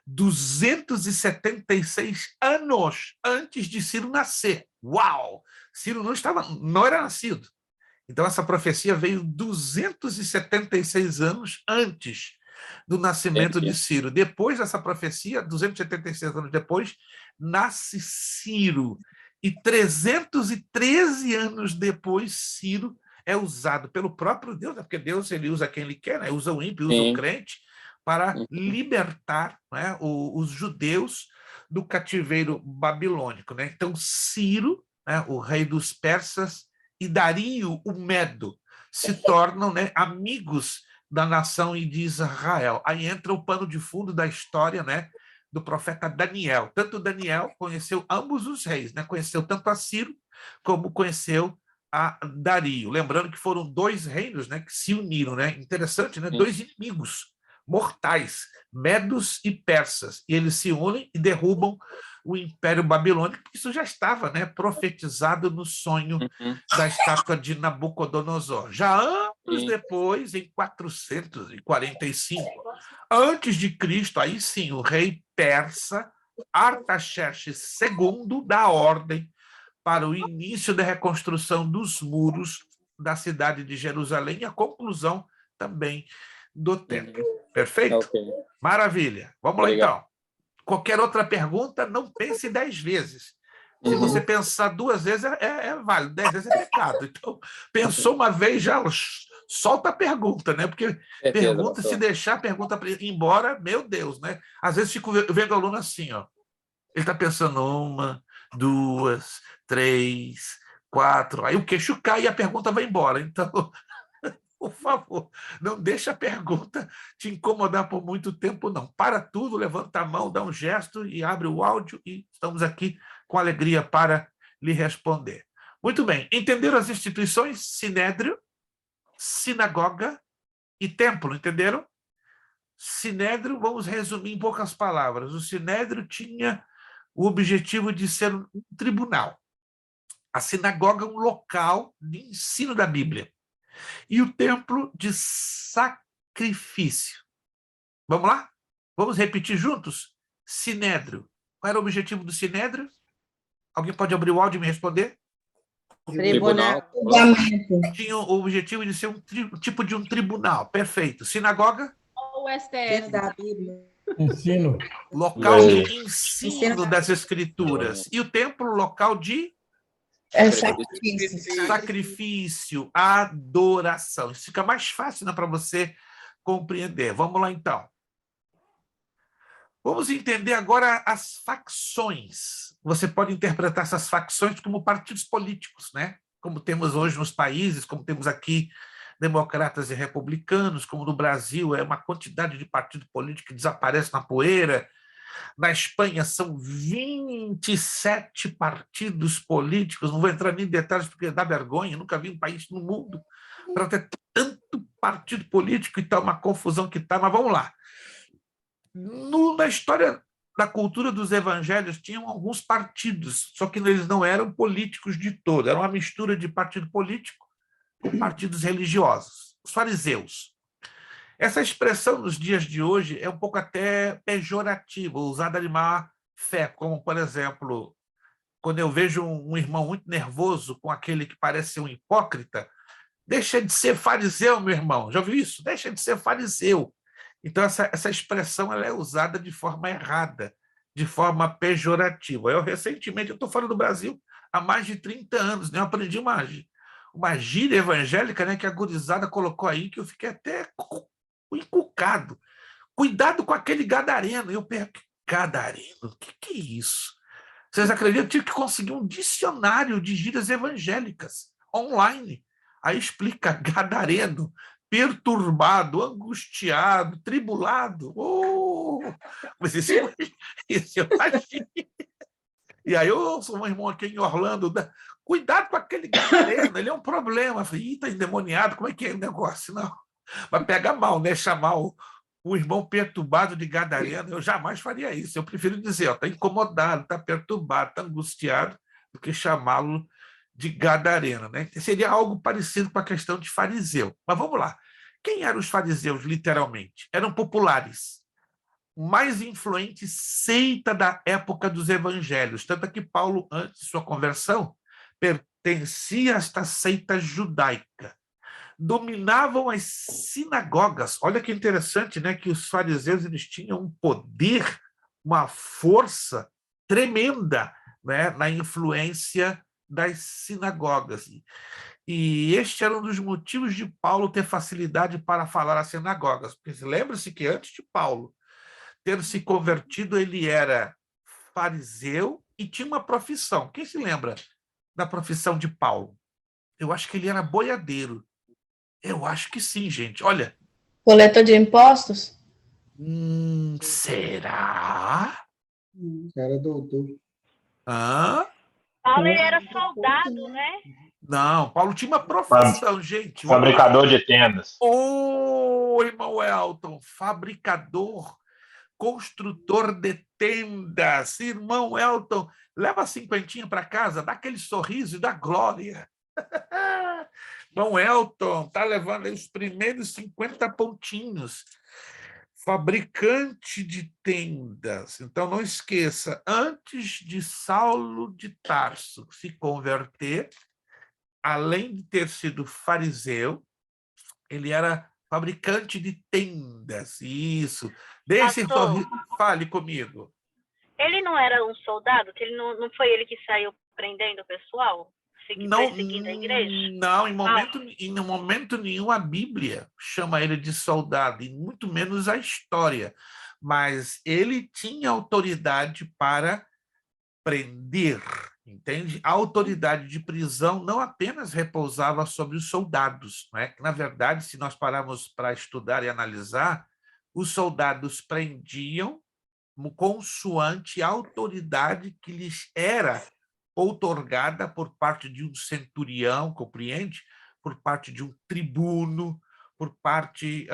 276 anos antes de Ciro nascer. Uau! Ciro não era nascido. Então, essa profecia veio 276 anos antes do nascimento de Ciro. Depois dessa profecia, 276 anos depois, nasce Ciro. E 313 anos depois, Ciro é usado pelo próprio Deus, porque Deus ele usa quem ele quer, né? Usa o ímpio, usa o crente, para libertar, né, os judeus do cativeiro babilônico, né? Então, Ciro, né, o rei dos persas, e Dario, o Medo, se tornam, né, amigos da nação e de Israel. Aí entra o pano de fundo da história, né, do profeta Daniel. Tanto Daniel conheceu ambos os reis, né? Conheceu tanto a Ciro como conheceu a Dario. Lembrando que foram 2 reinos, né, que se uniram, né? Interessante, né? 2 inimigos mortais, medos e persas. E eles se unem e derrubam o Império Babilônico, porque isso já estava, né, profetizado no sonho da estátua de Nabucodonosor. Já anos depois, em 445 antes de Cristo, aí sim, o rei persa Artaxerxes II dá ordem para o início da reconstrução dos muros da cidade de Jerusalém e a conclusão também do templo. Perfeito? Maravilha. Vamos lá, então. Qualquer outra pergunta, não pense 10 vezes. Se você pensar 2 vezes, é válido. 10 vezes é pecado. Então, pensou uma vez, já solta a pergunta, né? Porque pergunta, se deixar a pergunta ir embora, meu Deus, né? Às vezes fico vendo o aluno assim, ó. Ele está pensando 1, 2, 3, 4. Aí o queixo cai e a pergunta vai embora. Então, por favor, não deixa a pergunta te incomodar por muito tempo, não. Para tudo, levanta a mão, dá um gesto e abre o áudio e estamos aqui com alegria para lhe responder. Muito bem, entenderam as instituições? Sinédrio, sinagoga e templo, entenderam? Sinédrio, vamos resumir em poucas palavras. O Sinédrio tinha o objetivo de ser um tribunal. A sinagoga é um local de ensino da Bíblia. E o templo de sacrifício. Vamos lá? Vamos repetir juntos? Sinédrio. Qual era o objetivo do Sinédrio? Alguém pode abrir o áudio e me responder? Tribunal. Tinha o objetivo de ser tipo de um tribunal. Perfeito. Sinagoga? O STF. Da Bíblia. Ensino. Local de ensino das escrituras. E o templo, local de Sacrifício. sacrifício, adoração. Isso fica mais fácil, né, para você compreender. Vamos lá, então. Vamos entender agora as facções. Você pode interpretar essas facções como partidos políticos, né? Como temos hoje nos países, como temos aqui democratas e republicanos, como no Brasil é uma quantidade de partido político que desaparece na poeira. Na Espanha são 27 partidos políticos, não vou entrar nem em detalhes porque dá vergonha, nunca vi um país no mundo para ter tanto partido político e tal, uma confusão que está, mas vamos lá. Na história da cultura dos evangelhos tinham alguns partidos, só que eles não eram políticos de todo, era uma mistura de partido político com partidos religiosos, os fariseus. Essa expressão nos dias de hoje é um pouco até pejorativa, usada de má fé, como, por exemplo, quando eu vejo um irmão muito nervoso com aquele que parece ser um hipócrita, deixa de ser fariseu, meu irmão. Já ouviu isso? Deixa de ser fariseu. Então, essa expressão ela é usada de forma errada, de forma pejorativa. Recentemente, eu estou fora do Brasil há mais de 30 anos, né? Eu aprendi uma gíria evangélica, né, que a gurizada colocou aí, que eu fiquei até encucado. Cuidado com aquele gadareno. Eu pergunto, gadareno? O que é isso? Vocês acreditam? Eu tive que conseguir um dicionário de gírias evangélicas online. Aí explica gadareno, perturbado, angustiado, tribulado. Oh, mas isso eu imagino. E aí eu sou um irmão aqui em Orlando. Cuidado com aquele gadareno, ele é um problema. Eu falei, está endemoniado, como é que é o negócio? Não. Mas pega mal, né? Chamar o irmão perturbado de gadareno, eu jamais faria isso. Eu prefiro dizer, está incomodado, está perturbado, está angustiado, do que chamá-lo de gadareno, né? Seria algo parecido com a questão de fariseu. Mas vamos lá. Quem eram os fariseus, literalmente? Eram populares. Mais influente seita da época dos evangelhos. Tanto é que Paulo, antes de sua conversão, pertencia a esta seita judaica. Dominavam as sinagogas. Olha que interessante, né? Que os fariseus eles tinham um poder, uma força tremenda, né? Na influência das sinagogas. E este era um dos motivos de Paulo ter facilidade para falar às sinagogas. Porque lembre-se que antes de Paulo ter se convertido, ele era fariseu e tinha uma profissão. Quem se lembra da profissão de Paulo? Eu acho que ele era boiadeiro. Eu acho que sim, gente. Olha. Coletor de impostos? Será? Era doutor. Hã? Paulo ele era soldado, né? Não, Paulo tinha uma profissão, gente. Fabricador de tendas. Ô, irmão Elton, fabricador, construtor de tendas. Irmão Elton, leva 50 para casa, dá aquele sorriso e dá glória. Irmão Elton está levando aí os primeiros 50 pontinhos. Fabricante de tendas. Então, não esqueça, antes de Saulo de Tarso se converter, além de ter sido fariseu, ele era fabricante de tendas. Isso. Fale comigo. Ele não era um soldado? Que ele não foi ele que saiu prendendo o pessoal? Perseguindo a igreja? Não, em momento nenhum a Bíblia chama ele de soldado, e muito menos a história. Mas ele tinha autoridade para prender, entende? A autoridade de prisão não apenas repousava sobre os soldados, não é? Na verdade, se nós pararmos para estudar e analisar, os soldados prendiam consoante a autoridade que lhes era outorgada por parte de um centurião, compreende? Por parte de um tribuno, por parte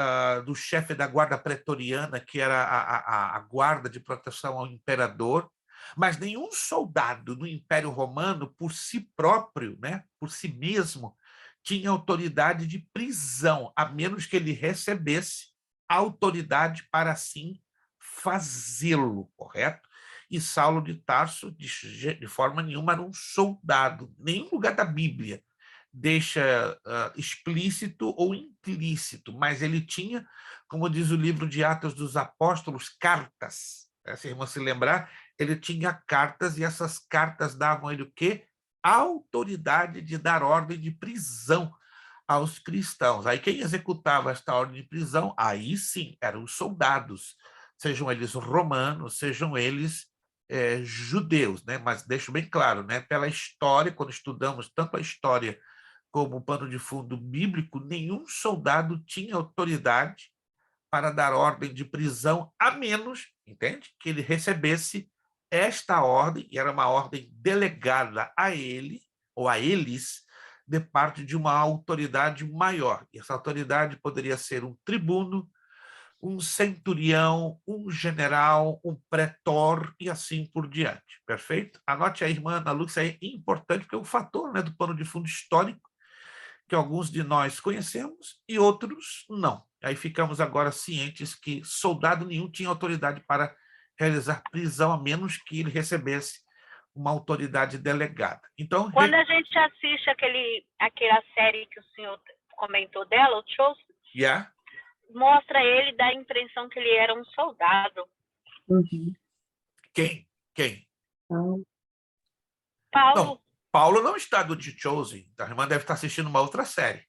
do chefe da guarda pretoriana, que era a guarda de proteção ao imperador. Mas nenhum soldado no Império Romano, por si próprio, né, por si mesmo, tinha autoridade de prisão, a menos que ele recebesse autoridade para assim fazê-lo, correto? E Saulo de Tarso, de forma nenhuma, era um soldado. Nenhum lugar da Bíblia deixa explícito ou implícito, mas ele tinha, como diz o livro de Atos dos Apóstolos, cartas. Se a irmã se lembrar, ele tinha cartas e essas cartas davam a ele o quê? A autoridade de dar ordem de prisão aos cristãos. Aí quem executava esta ordem de prisão, aí sim, eram os soldados, sejam eles romanos, sejam eles judeus, né? Mas deixo bem claro, né? Pela história, quando estudamos tanto a história como o pano de fundo bíblico, nenhum soldado tinha autoridade para dar ordem de prisão, a menos, entende? Que ele recebesse esta ordem, e era uma ordem delegada a ele, ou a eles, de parte de uma autoridade maior. E essa autoridade poderia ser um tribuno, um centurião, um general, um pretor e assim por diante. Perfeito? Anote aí, irmã Ana Lu, isso aí é importante, porque é um fator, né, do pano de fundo histórico que alguns de nós conhecemos e outros não. Aí ficamos agora cientes que soldado nenhum tinha autoridade para realizar prisão, a menos que ele recebesse uma autoridade delegada. Então, quando a gente assiste aquela série que o senhor comentou dela, o Chosen, mostra ele, dá a impressão que ele era um soldado. Uhum. Quem? Paulo. Não, Paulo não está no The Chosen. A irmã deve estar assistindo uma outra série.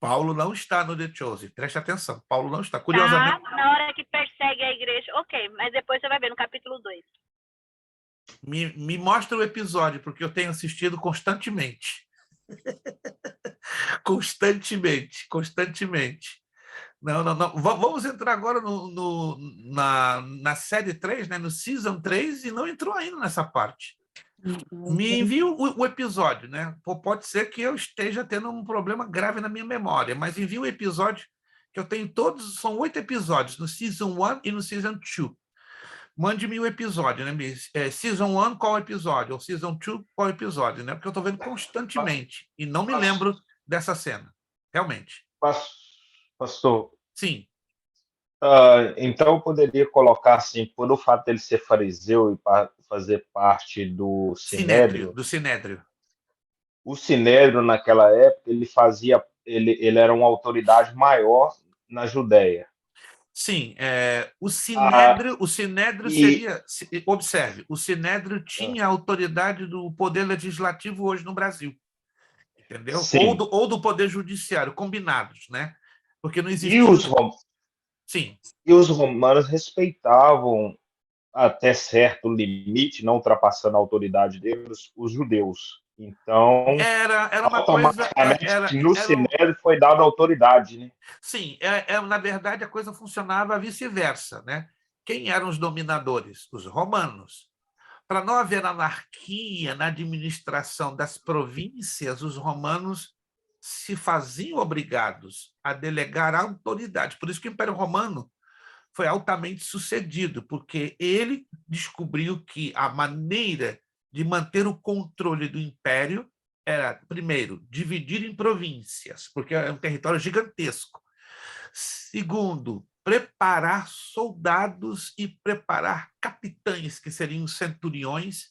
Paulo não está no The Chosen. Preste atenção. Paulo não está. Curiosamente. Na hora que persegue a igreja. Ok, mas depois você vai ver no capítulo 2. Me mostra o episódio, porque eu tenho assistido constantemente. Constantemente. Não. Vamos entrar agora na série 3, né? No Season 3, e não entrou ainda nessa parte. Me envie o episódio, né? Pode ser que eu esteja tendo um problema grave na minha memória, mas envie o episódio, que eu tenho todos, são 8 episódios, no Season 1 e no Season 2. Mande-me o episódio, né? Season 1, qual episódio? Ou Season 2, qual episódio, né? Porque eu estou vendo constantemente e não me lembro dessa cena, realmente. Pastor. Sim. Então eu poderia colocar assim, por o fato dele ser fariseu e fazer parte do Sinédrio. Do Sinédrio. O Sinédrio, naquela época, ele era uma autoridade maior na Judéia. Sim, o Sinédrio seria... Observe, o Sinédrio tinha a autoridade do poder legislativo hoje no Brasil. Entendeu? Ou do poder judiciário, combinados, né? Porque não existia... Sim. E os romanos respeitavam até certo limite, não ultrapassando a autoridade deles, os judeus. Então, era uma coisa... no Sinédrio foi dada autoridade, né? Sim, na verdade a coisa funcionava vice-versa, né? Quem eram os dominadores? Os romanos. Para não haver anarquia na administração das províncias, os romanos se faziam obrigados a delegar a autoridade. Por isso que o Império Romano foi altamente sucedido, porque ele descobriu que a maneira de manter o controle do império era, primeiro, dividir em províncias, porque é um território gigantesco. Segundo, preparar soldados e preparar capitães, que seriam centuriões,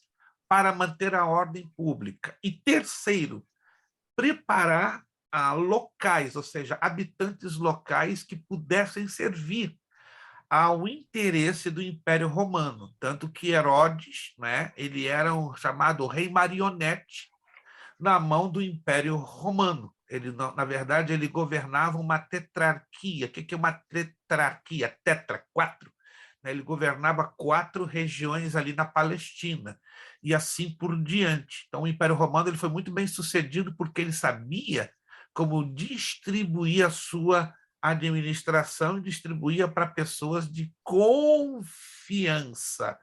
para manter a ordem pública. E terceiro, preparar locais, ou seja, habitantes locais que pudessem servir ao interesse do Império Romano. Tanto que Herodes, né, ele era chamado rei marionete na mão do Império Romano. Ele, na verdade, ele governava uma tetrarquia. O que é uma tetrarquia? Quatro. Ele governava 4 regiões ali na Palestina, e assim por diante. Então, o Império Romano ele foi muito bem sucedido porque ele sabia como distribuir a sua administração e distribuía para pessoas de confiança.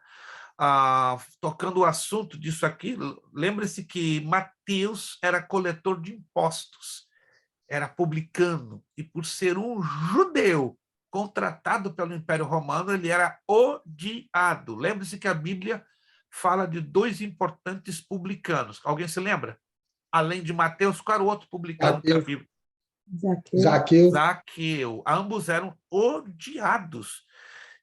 Tocando o assunto disso aqui, lembre-se que Mateus era coletor de impostos, era publicano, e por ser um judeu contratado pelo Império Romano, ele era odiado. Lembre-se que a Bíblia fala de 2 importantes publicanos. Alguém se lembra? Além de Mateus, qual era o outro publicano que a Bíblia? Zaqueu. Ambos eram odiados.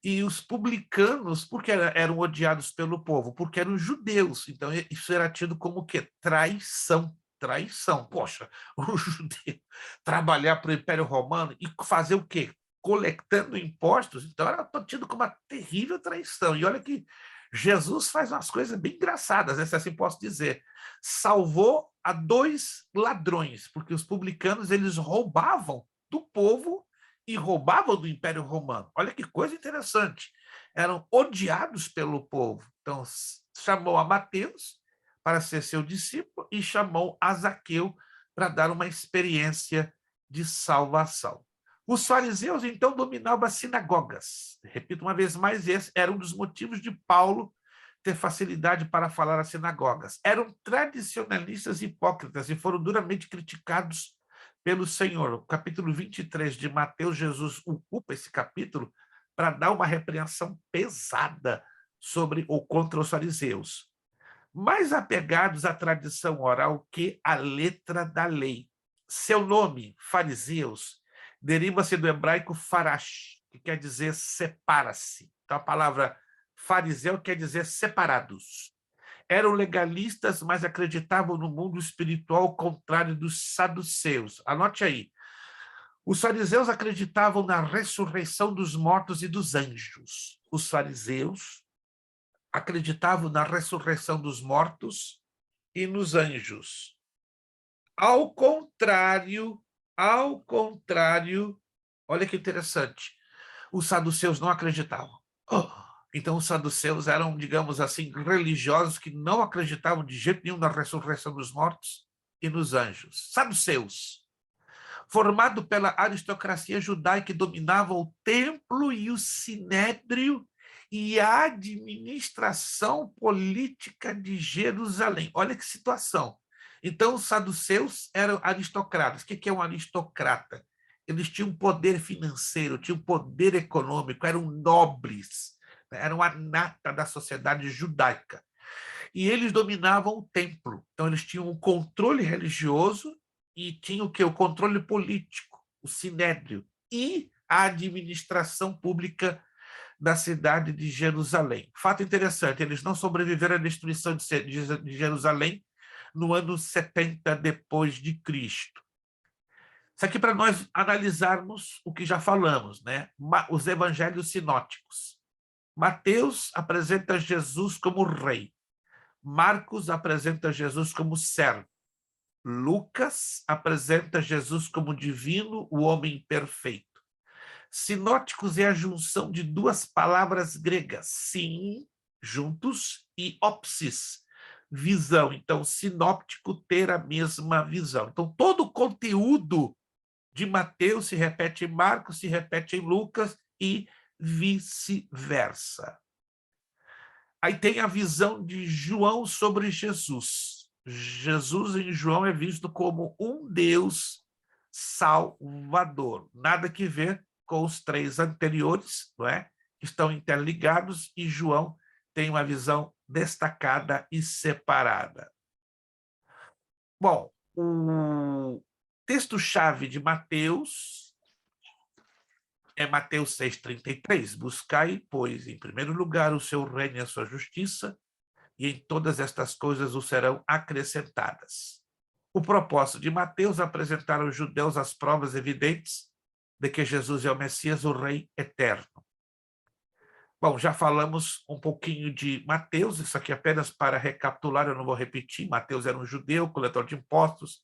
E os publicanos, por que eram odiados pelo povo? Porque eram judeus. Então, isso era tido como o quê? Traição. Traição. Poxa, o judeu trabalhar para o Império Romano e fazer o quê? Coletando impostos. Então, era tido como uma terrível traição. E olha que Jesus faz umas coisas bem engraçadas, se assim posso dizer. Salvou a 2 ladrões, porque os publicanos eles roubavam do povo e roubavam do Império Romano. Olha que coisa interessante. Eram odiados pelo povo. Então, chamou a Mateus para ser seu discípulo e chamou a Zaqueu para dar uma experiência de salvação. Os fariseus, então, dominavam as sinagogas. Repito uma vez mais, esse era um dos motivos de Paulo ter facilidade para falar às sinagogas. Eram tradicionalistas hipócritas e foram duramente criticados pelo Senhor. O capítulo 23 de Mateus, Jesus ocupa esse capítulo para dar uma repreensão pesada sobre ou contra os fariseus, mais apegados à tradição oral que à letra da lei. Seu nome, fariseus, deriva-se do hebraico farash, que quer dizer separa-se. Então, a palavra fariseu quer dizer separados. Eram legalistas, mas acreditavam no mundo espiritual ao contrário dos saduceus. Anote aí. Os fariseus acreditavam na ressurreição dos mortos e dos anjos. Os fariseus acreditavam na ressurreição dos mortos e nos anjos. Ao contrário, olha que interessante, os saduceus não acreditavam. Então, os saduceus eram, digamos assim, religiosos que não acreditavam de jeito nenhum na ressurreição dos mortos e nos anjos. Saduceus, formado pela aristocracia judaica que dominava o templo e o sinédrio e a administração política de Jerusalém. Olha que situação. Então, os saduceus eram aristocratas. O que é um aristocrata? Eles tinham poder financeiro, tinham poder econômico, eram nobres, eram a nata da sociedade judaica. E eles dominavam o templo. Então, eles tinham um controle religioso e tinham o quê? O controle político, o sinédrio, e a administração pública da cidade de Jerusalém. Fato interessante, eles não sobreviveram à destruição de Jerusalém no ano 70 depois de Cristo. Isso aqui para nós analisarmos o que já falamos, né? Os evangelhos sinóticos. Mateus apresenta Jesus como rei. Marcos apresenta Jesus como servo. Lucas apresenta Jesus como divino, o homem perfeito. Sinóticos é a junção de 2 palavras gregas, sim, juntos, e ópsis, visão. Então, sinóptico, ter a mesma visão. Então, todo o conteúdo de Mateus se repete em Marcos, se repete em Lucas e vice-versa. Aí tem a visão de João sobre Jesus. Jesus em João é visto como um Deus salvador. Nada que ver com os 3 anteriores, não é? Que estão interligados, e João tem uma visão destacada e separada. Bom, o texto-chave de Mateus é Mateus 6,33. Buscai, pois, em primeiro lugar o seu reino e a sua justiça, e em todas estas coisas os serão acrescentadas. O propósito de Mateus é apresentar aos judeus as provas evidentes de que Jesus é o Messias, o Rei eterno. Bom, já falamos um pouquinho de Mateus, isso aqui apenas para recapitular, eu não vou repetir. Mateus era um judeu, coletor de impostos,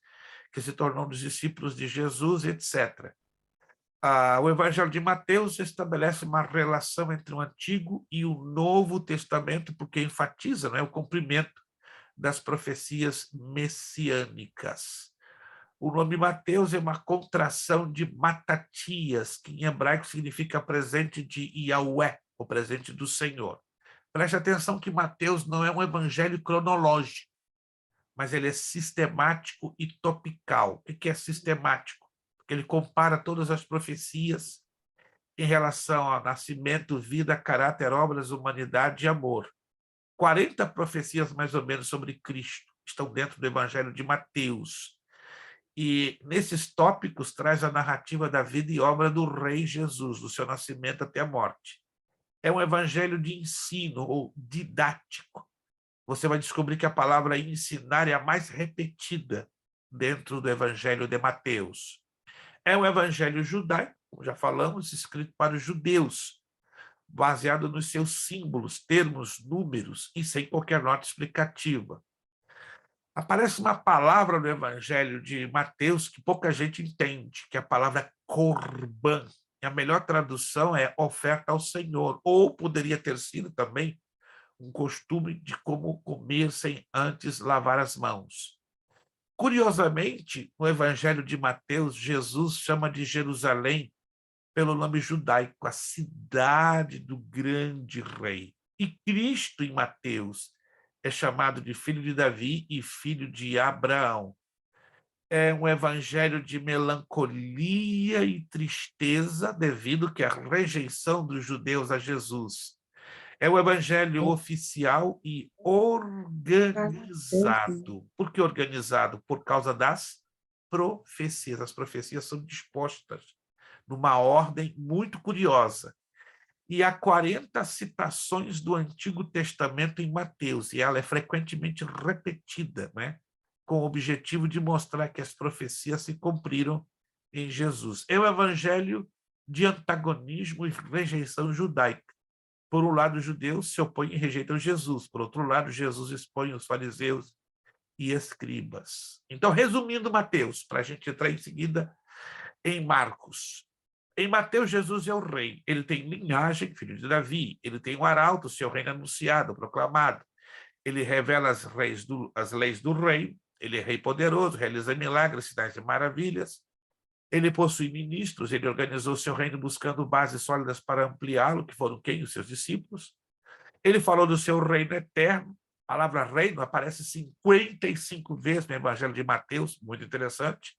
que se tornou um dos discípulos de Jesus, etc. O Evangelho de Mateus estabelece uma relação entre o Antigo e o Novo Testamento, porque enfatiza, não é, o cumprimento das profecias messiânicas. O nome Mateus é uma contração de Matatias, que em hebraico significa presente de Yahweh, o presente do Senhor. Preste atenção que Mateus não é um evangelho cronológico, mas ele é sistemático e topical. O que é sistemático? Porque ele compara todas as profecias em relação ao nascimento, vida, caráter, obras, humanidade e amor. 40 profecias, mais ou menos, sobre Cristo estão dentro do Evangelho de Mateus. E nesses tópicos traz a narrativa da vida e obra do Rei Jesus, do seu nascimento até a morte. É um evangelho de ensino ou didático. Você vai descobrir que a palavra ensinar é a mais repetida dentro do evangelho de Mateus. É um evangelho judaico, como já falamos, escrito para os judeus, baseado nos seus símbolos, termos, números e sem qualquer nota explicativa. Aparece uma palavra no Evangelho de Mateus que pouca gente entende, que é a palavra corban. E a melhor tradução é oferta ao Senhor, ou poderia ter sido também um costume de como comer sem antes lavar as mãos. Curiosamente, no Evangelho de Mateus, Jesus chama de Jerusalém pelo nome judaico, a cidade do grande rei. E Cristo, em Mateus, é chamado de filho de Davi e filho de Abraão. É um evangelho de melancolia e tristeza devido à rejeição dos judeus a Jesus. É um evangelho oficial e organizado. Por que organizado? Por causa das profecias. As profecias são dispostas numa ordem muito curiosa. E há 40 citações do Antigo Testamento em Mateus, e ela é frequentemente repetida, né? Com o objetivo de mostrar que as profecias se cumpriram em Jesus. É o evangelho de antagonismo e rejeição judaica. Por um lado, os judeus se opõem e rejeitam Jesus. Por outro lado, Jesus expõe os fariseus e escribas. Então, resumindo Mateus, para a gente entrar em seguida em Marcos. Em Mateus, Jesus é o rei. Ele tem linhagem, filho de Davi. Ele tem um arauto, seu reino anunciado, proclamado. Ele revela as leis do rei. Ele é rei poderoso, realiza milagres, sinais e maravilhas. Ele possui ministros. Ele organizou seu reino buscando bases sólidas para ampliá-lo, que foram quem? Os seus discípulos. Ele falou do seu reino eterno. A palavra reino aparece 55 vezes no Evangelho de Mateus, muito interessante.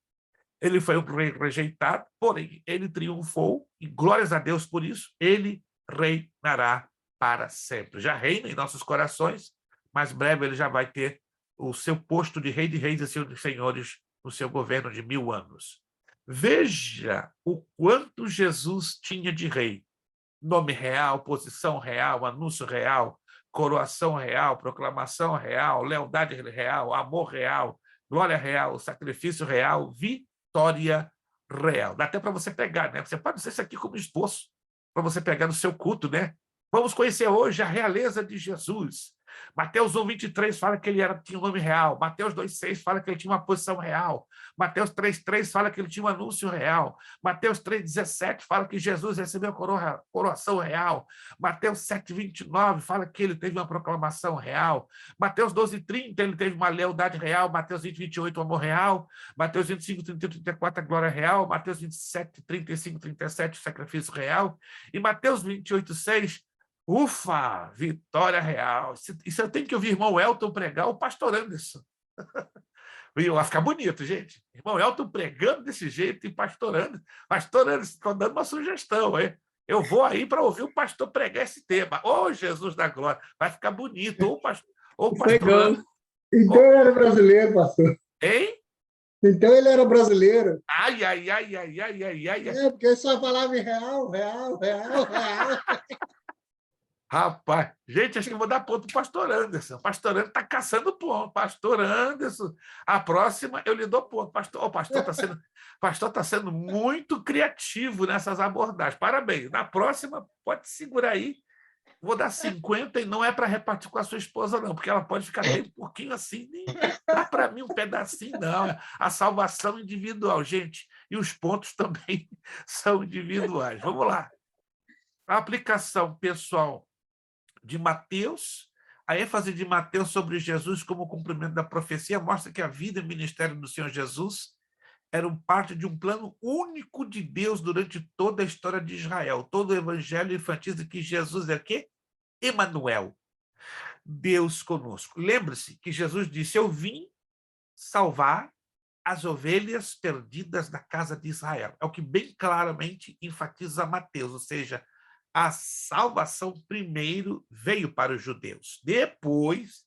Ele foi um rei rejeitado, porém, ele triunfou, e glórias a Deus por isso, ele reinará para sempre. Já reina em nossos corações, mas breve ele já vai ter o seu posto de reis e senhor de senhores no seu governo de 1000 anos. Veja o quanto Jesus tinha de rei. Nome real, posição real, anúncio real, coroação real, proclamação real, lealdade real, amor real, glória real, sacrifício real, vitória real. Dá até para você pegar, né? Você pode usar isso aqui como esboço para você pegar no seu culto, né? Vamos conhecer hoje a realeza de Jesus. Mateus 1:23 fala que ele tinha um nome real. Mateus 2:6 fala que ele tinha uma posição real. Mateus 3:3 fala que ele tinha um anúncio real. Mateus 3:17 fala que Jesus recebeu a coroação real. Mateus 7:29 fala que ele teve uma proclamação real. Mateus 12:30 ele teve uma lealdade real. Mateus 20:28 o amor real. Mateus 25:31-34 a glória real. Mateus 27:35-37 o sacrifício real. E Mateus 28:6 ufa, vitória real. Isso eu tenho que ouvir irmão Elton pregar ou pastor Anderson. Vai ficar bonito, gente. Irmão Elton pregando desse jeito e pastorando. Pastor Anderson, estou dando uma sugestão, hein? Eu vou aí para ouvir o pastor pregar esse tema. Ô, Jesus da glória, vai ficar bonito. Ou pastor Anderson. Então ele era brasileiro, pastor. Hein? Então ele era brasileiro. Ai. É, porque ele só falava em real. Rapaz, gente, acho que eu vou dar ponto para o pastor Anderson. O pastor Anderson está caçando ponto. Pastor Anderson, a próxima eu lhe dou ponto. O pastor está sendo muito criativo nessas abordagens. Parabéns. Na próxima, pode segurar aí. Vou dar 50 e não é para repartir com a sua esposa, não, porque ela pode ficar bem um pouquinho assim. Nem dá para mim um pedacinho, não. A salvação individual, gente. E os pontos também são individuais. Vamos lá. A aplicação pessoal de Mateus, a ênfase de Mateus sobre Jesus como cumprimento da profecia mostra que a vida e o ministério do Senhor Jesus eram parte de um plano único de Deus durante toda a história de Israel. Todo o evangelho enfatiza que Jesus é o quê? Emanuel, Deus conosco. Lembre-se que Jesus disse, eu vim salvar as ovelhas perdidas da casa de Israel. É o que bem claramente enfatiza Mateus, ou seja, a salvação primeiro veio para os judeus. Depois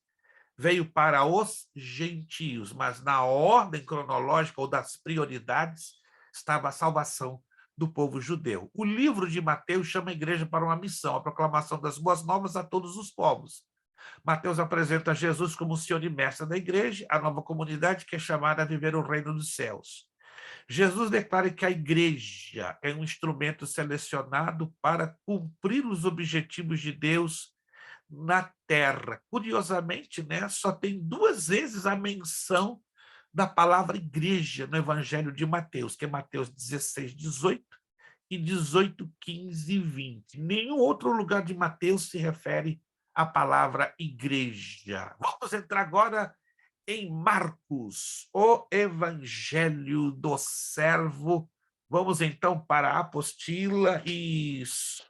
veio para os gentios, mas na ordem cronológica ou das prioridades estava a salvação do povo judeu. O livro de Mateus chama a igreja para uma missão, a proclamação das boas novas a todos os povos. Mateus apresenta Jesus como o Senhor e Mestre da igreja, a nova comunidade que é chamada a viver o reino dos céus. Jesus declara que a igreja é um instrumento selecionado para cumprir os objetivos de Deus na terra. Curiosamente, né, só tem 2 vezes a menção da palavra igreja no Evangelho de Mateus, que é Mateus 16, 18 e 18, 15 e 20. Nenhum outro lugar de Mateus se refere à palavra igreja. Vamos entrar agora em Marcos, o Evangelho do Servo. Vamos então para a apostila. Isso.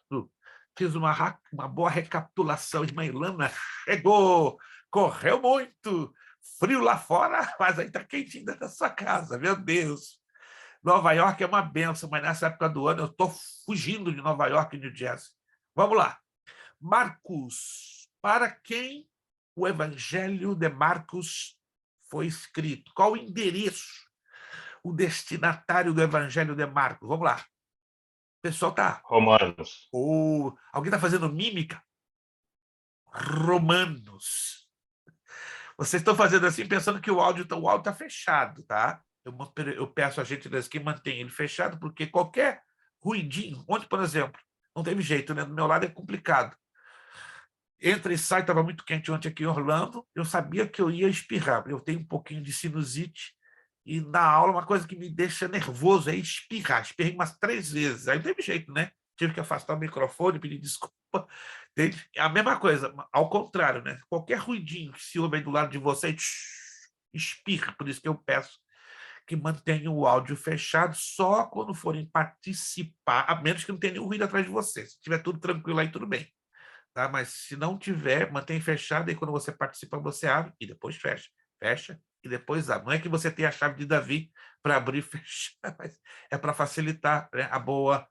Fiz uma boa recapitulação. Irmã Ilana chegou, correu muito, frio lá fora, mas aí está quentinho dentro da sua casa, meu Deus. Nova York é uma benção, mas nessa época do ano eu estou fugindo de Nova York e New Jersey. Vamos lá. Marcos, para quem o Evangelho de Marcos foi escrito? Qual o endereço, o destinatário do Evangelho de Marcos? Vamos lá. O pessoal está... Romanos. Alguém está fazendo mímica? Romanos. Vocês estão fazendo assim, pensando que o áudio está fechado, tá? Eu peço a gentileza que mantenha ele fechado, porque qualquer ruidinho, ontem, por exemplo, não teve jeito, né? Do meu lado é complicado. Entra e sai, estava muito quente ontem aqui em Orlando, eu sabia que eu ia espirrar. Eu tenho um pouquinho de sinusite, e na aula uma coisa que me deixa nervoso é espirrar. Espirrei umas 3 vezes, aí não teve jeito, né? Tive que afastar o microfone, pedir desculpa. Entende? É a mesma coisa, ao contrário, né? Qualquer ruidinho que se ouve aí do lado de você, espirra. Por isso que eu peço que mantenham o áudio fechado só quando forem participar, a menos que não tenha nenhum ruído atrás de você. Se tiver tudo tranquilo aí, tudo bem. Tá? Mas se não tiver, mantém fechado, e quando você participa, você abre e depois fecha. Fecha e depois abre. Não é que você tenha a chave de Davi para abrir e fechar, mas é para facilitar, né, a boa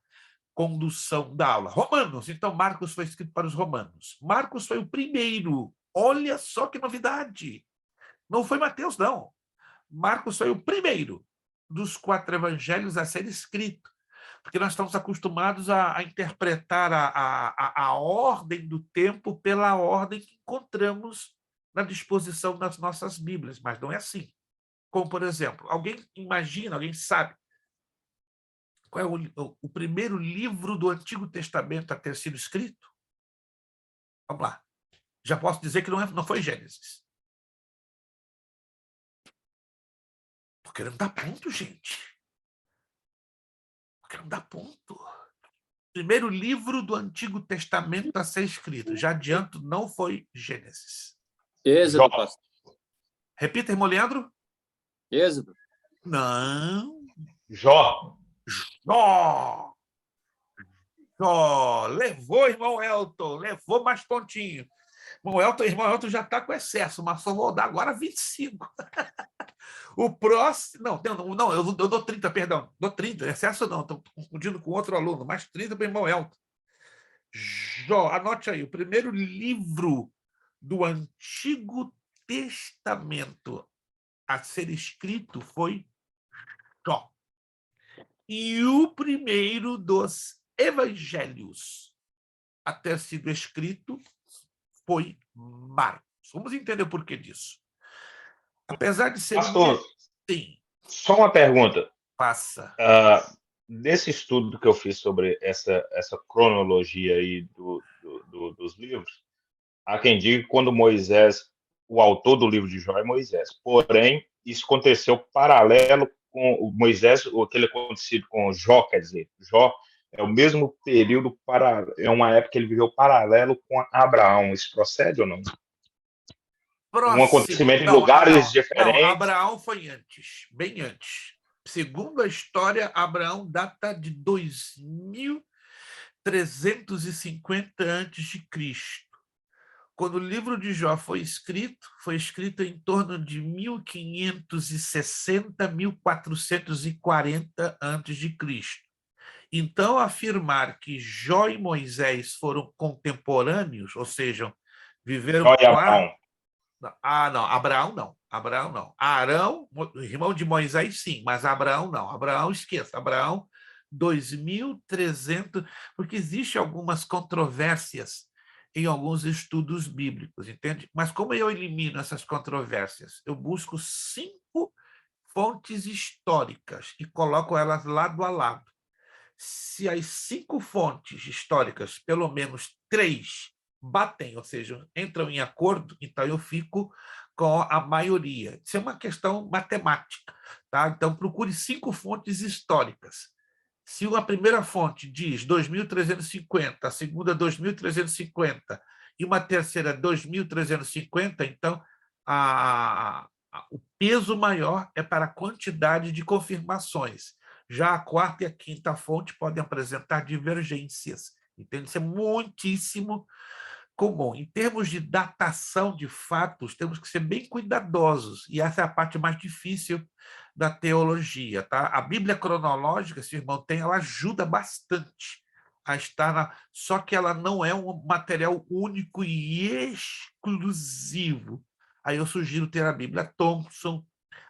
condução da aula. Romanos. Então, Marcos foi escrito para os romanos. Marcos foi o primeiro. Olha só que novidade. Não foi Mateus, não. Marcos foi o primeiro dos 4 evangelhos a ser escrito, porque nós estamos acostumados a interpretar a ordem do tempo pela ordem que encontramos na disposição das nossas Bíblias, mas não é assim. Como, por exemplo, alguém imagina, alguém sabe qual é o primeiro livro do Antigo Testamento a ter sido escrito? Vamos lá. Já posso dizer que não foi Gênesis. Estou querendo dar ponto, gente. Estou querendo dar ponto. Primeiro livro do Antigo Testamento a ser escrito. Já adianto, não foi Gênesis. Êxodo, pastor. Repita, irmão Leandro. Êxodo. Não. Jó. Jó. Jó. Levou, irmão Elton. Levou mais pontinho. Irmão Elton já está com excesso, mas só vou dar agora 25. O próximo... Não, eu dou 30, perdão. Dou 30, excesso não, estou confundindo com outro aluno, mais 30 para o irmão Elton. Jó, anote aí, o primeiro livro do Antigo Testamento a ser escrito foi Jó. E o primeiro dos evangelhos a ter sido escrito foi Marcos. Vamos entender o porquê disso. Apesar de ser... Pastor, sim. Só uma pergunta. Passa. Desse estudo que eu fiz sobre essa cronologia aí dos livros, há quem diga que quando Moisés, o autor do livro de Jó é Moisés, porém, isso aconteceu paralelo com o Moisés, aquele acontecido com Jó, quer dizer, Jó é o mesmo período, é uma época que ele viveu paralelo com Abraão. Isso procede ou não? Próximo. Um acontecimento em lugares diferentes. Não, Abraão foi antes, bem antes. Segundo a história, Abraão data de 2350 a.C. Quando o livro de Jó foi escrito em torno de 1560, 1440 a.C. Então, afirmar que Jó e Moisés foram contemporâneos, ou seja, viveram Jó e Abraão. Não, Abraão não. Abraão não. Arão, irmão de Moisés, sim, mas Abraão não. Abraão, esqueça. Abraão, 2.300, porque existem algumas controvérsias em alguns estudos bíblicos, entende? Mas como eu elimino essas controvérsias? Eu busco 5 fontes históricas e coloco elas lado a lado. Se as 5 fontes históricas, pelo menos 3, batem, ou seja, entram em acordo, então eu fico com a maioria. Isso é uma questão matemática, tá? Então procure 5 fontes históricas. Se a primeira fonte diz 2.350, a segunda 2.350 e uma terceira 2.350, então o peso maior é para a quantidade de confirmações. Já a quarta e a quinta fonte podem apresentar divergências. Entende? Isso é muitíssimo comum. Em termos de datação de fatos, temos que ser bem cuidadosos, e essa é a parte mais difícil da teologia. Tá? A Bíblia cronológica, se o irmão tem, ela ajuda bastante a estar só que ela não é um material único e exclusivo. Aí eu sugiro ter a Bíblia Thompson,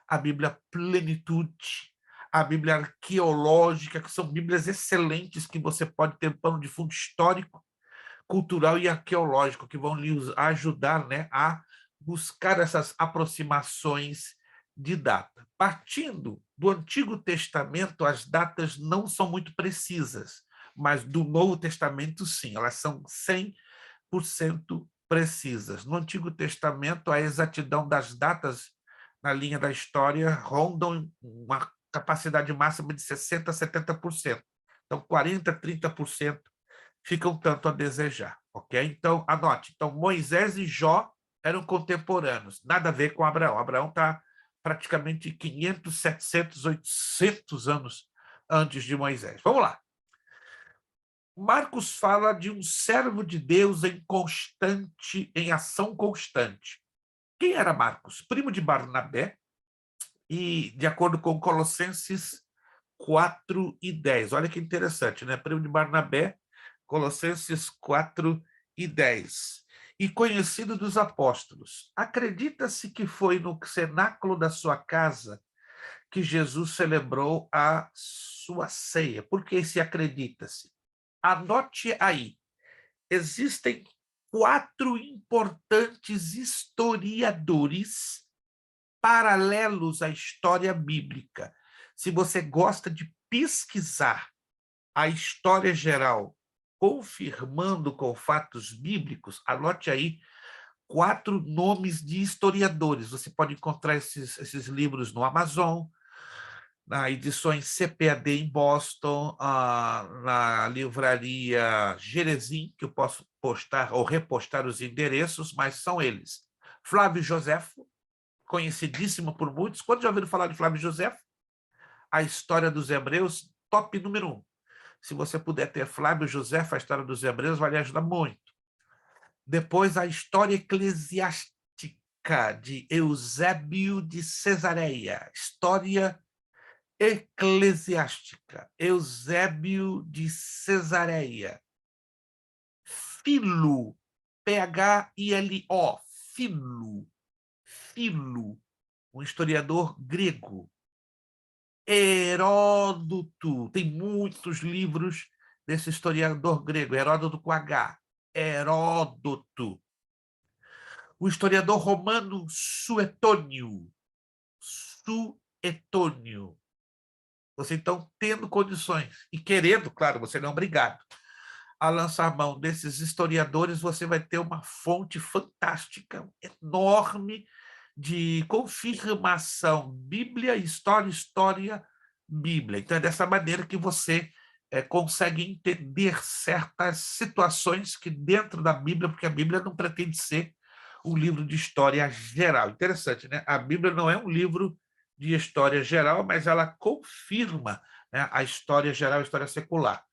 a Bíblia Plenitude, a Bíblia Arqueológica, que são bíblias excelentes que você pode ter um pano de fundo histórico, cultural e arqueológico, que vão lhe ajudar, né, a buscar essas aproximações de data. Partindo do Antigo Testamento, as datas não são muito precisas, mas do Novo Testamento, sim, elas são 100% precisas. No Antigo Testamento, a exatidão das datas na linha da história rondam uma capacidade máxima de 60% a 70%. Então, 40% a 30% ficam tanto a desejar, ok? Então, anote. Então, Moisés e Jó eram contemporâneos, nada a ver com Abraão. Abraão está praticamente 500, 700, 800 anos antes de Moisés. Vamos lá. Marcos fala de um servo de Deus em ação constante. Quem era Marcos? Primo de Barnabé, e de acordo com Colossenses 4:10. Olha que interessante, né? Primo de Barnabé, Colossenses 4:10. E conhecido dos apóstolos. Acredita-se que foi no cenáculo da sua casa que Jesus celebrou a sua ceia. Por que se acredita-se? Anote aí. Existem 4 importantes historiadores paralelos à história bíblica. Se você gosta de pesquisar a história geral, confirmando com fatos bíblicos, anote aí 4 nomes de historiadores. Você pode encontrar esses livros no Amazon, na edições CPAD em Boston, na livraria Jerezim, que eu posso postar ou repostar os endereços, mas são eles. Flávio Joséfo, conhecidíssimo por muitos. Quando já ouviram falar de Flávio Joséfo? A História dos Hebreus, top número 1. Se você puder ter Flávio Joséfo, a História dos Hebreus, vai lhe ajudar muito. Depois, a História Eclesiástica de Eusébio de Cesareia. História Eclesiástica, Eusébio de Cesareia. Filo, Philo, Filo, um historiador grego. Heródoto, tem muitos livros desse historiador grego, Heródoto com H, Heródoto. O historiador romano Suetônio. Você, então, tendo condições e querendo, claro, você não é obrigado a lançar mão desses historiadores, você vai ter uma fonte fantástica, enorme, de confirmação, Bíblia, história, Bíblia. Então, é dessa maneira que você consegue entender certas situações que dentro da Bíblia, porque a Bíblia não pretende ser um livro de história geral. Interessante, né? A Bíblia não é um livro de história geral, mas ela confirma, né, a história geral, a história secular.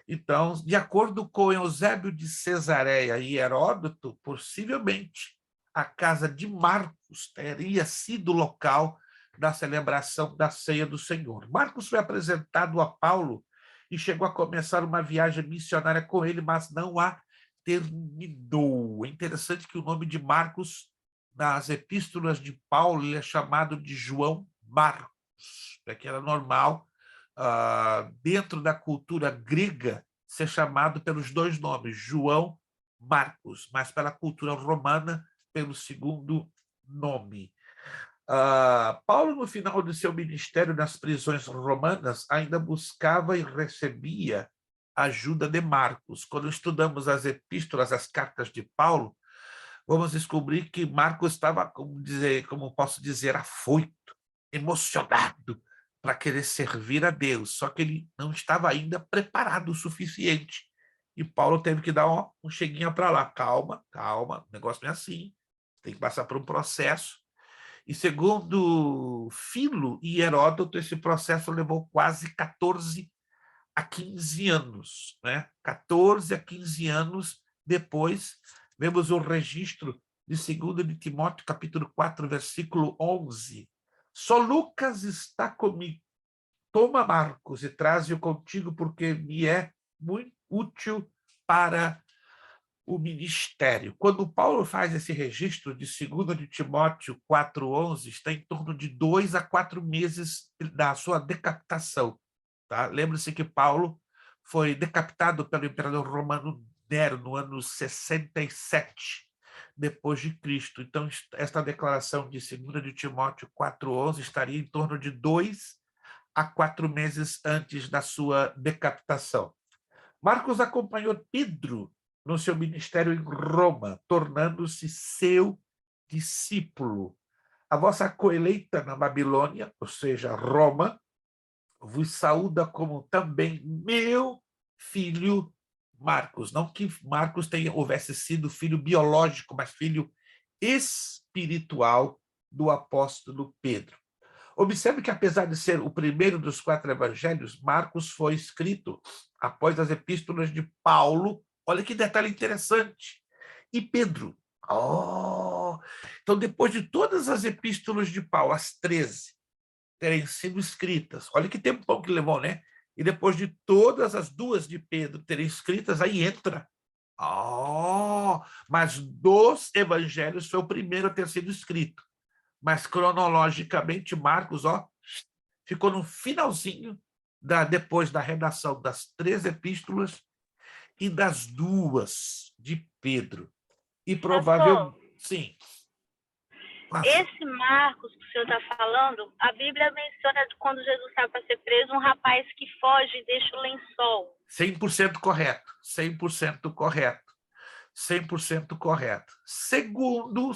Então, de acordo com Eusébio de Cesareia e Heródoto, possivelmente a casa de Marcos teria sido o local da celebração da ceia do Senhor. Marcos foi apresentado a Paulo e chegou a começar uma viagem missionária com ele, mas não a terminou. É interessante que o nome de Marcos nas epístolas de Paulo, ele é chamado de João Marcos, que era normal, dentro da cultura grega, ser chamado pelos dois nomes, João Marcos, mas pela cultura romana, pelo segundo nome. Paulo, no final de seu ministério nas prisões romanas, ainda buscava e recebia ajuda de Marcos. Quando estudamos as epístolas, as cartas de Paulo, vamos descobrir que Marcos estava, como posso dizer, afoito, emocionado para querer servir a Deus, só que ele não estava ainda preparado o suficiente. E Paulo teve que dar um cheguinho para lá. Calma, calma, o negócio não é assim. Tem que passar por um processo. E segundo Filo e Heródoto, esse processo levou quase 14 a 15 anos. Né? 14 a 15 anos depois, vemos o registro de 2 de Timóteo, capítulo 4, versículo 11. Só Lucas está comigo. Toma Marcos e traze-o contigo, porque me é muito útil para o ministério. Quando Paulo faz esse registro de 2 de Timóteo 4:11, está em torno de 2 a 4 meses da sua decapitação. Tá? Lembre-se que Paulo foi decapitado pelo imperador romano Nero no ano 67 depois de Cristo. Então, esta declaração de 2 de Timóteo 4:11 estaria em torno de 2 a 4 meses antes da sua decapitação. Marcos acompanhou Pedro no seu ministério em Roma, tornando-se seu discípulo. A vossa coeleita na Babilônia, ou seja, Roma, vos saúda como também meu filho Marcos. Não que Marcos houvesse sido filho biológico, mas filho espiritual do apóstolo Pedro. Observe que, apesar de ser o primeiro dos 4 evangelhos, Marcos foi escrito após as epístolas de Paulo. Olha que detalhe interessante. E Pedro. Então, depois de todas as epístolas de Paulo, as 13, terem sido escritas, olha que tempão que levou, né? E depois de todas as 2 de Pedro terem escritas, aí entra. Mas dos evangelhos foi o primeiro a ter sido escrito. Mas, cronologicamente, Marcos ficou no finalzinho, depois da redação das 3 epístolas e das 2 de Pedro. E provavelmente... Sim. Esse Marcos que o senhor está falando, a Bíblia menciona quando Jesus estava para ser preso, um rapaz que foge e deixa o lençol. 100% correto. 100% correto. 100% correto. Segundo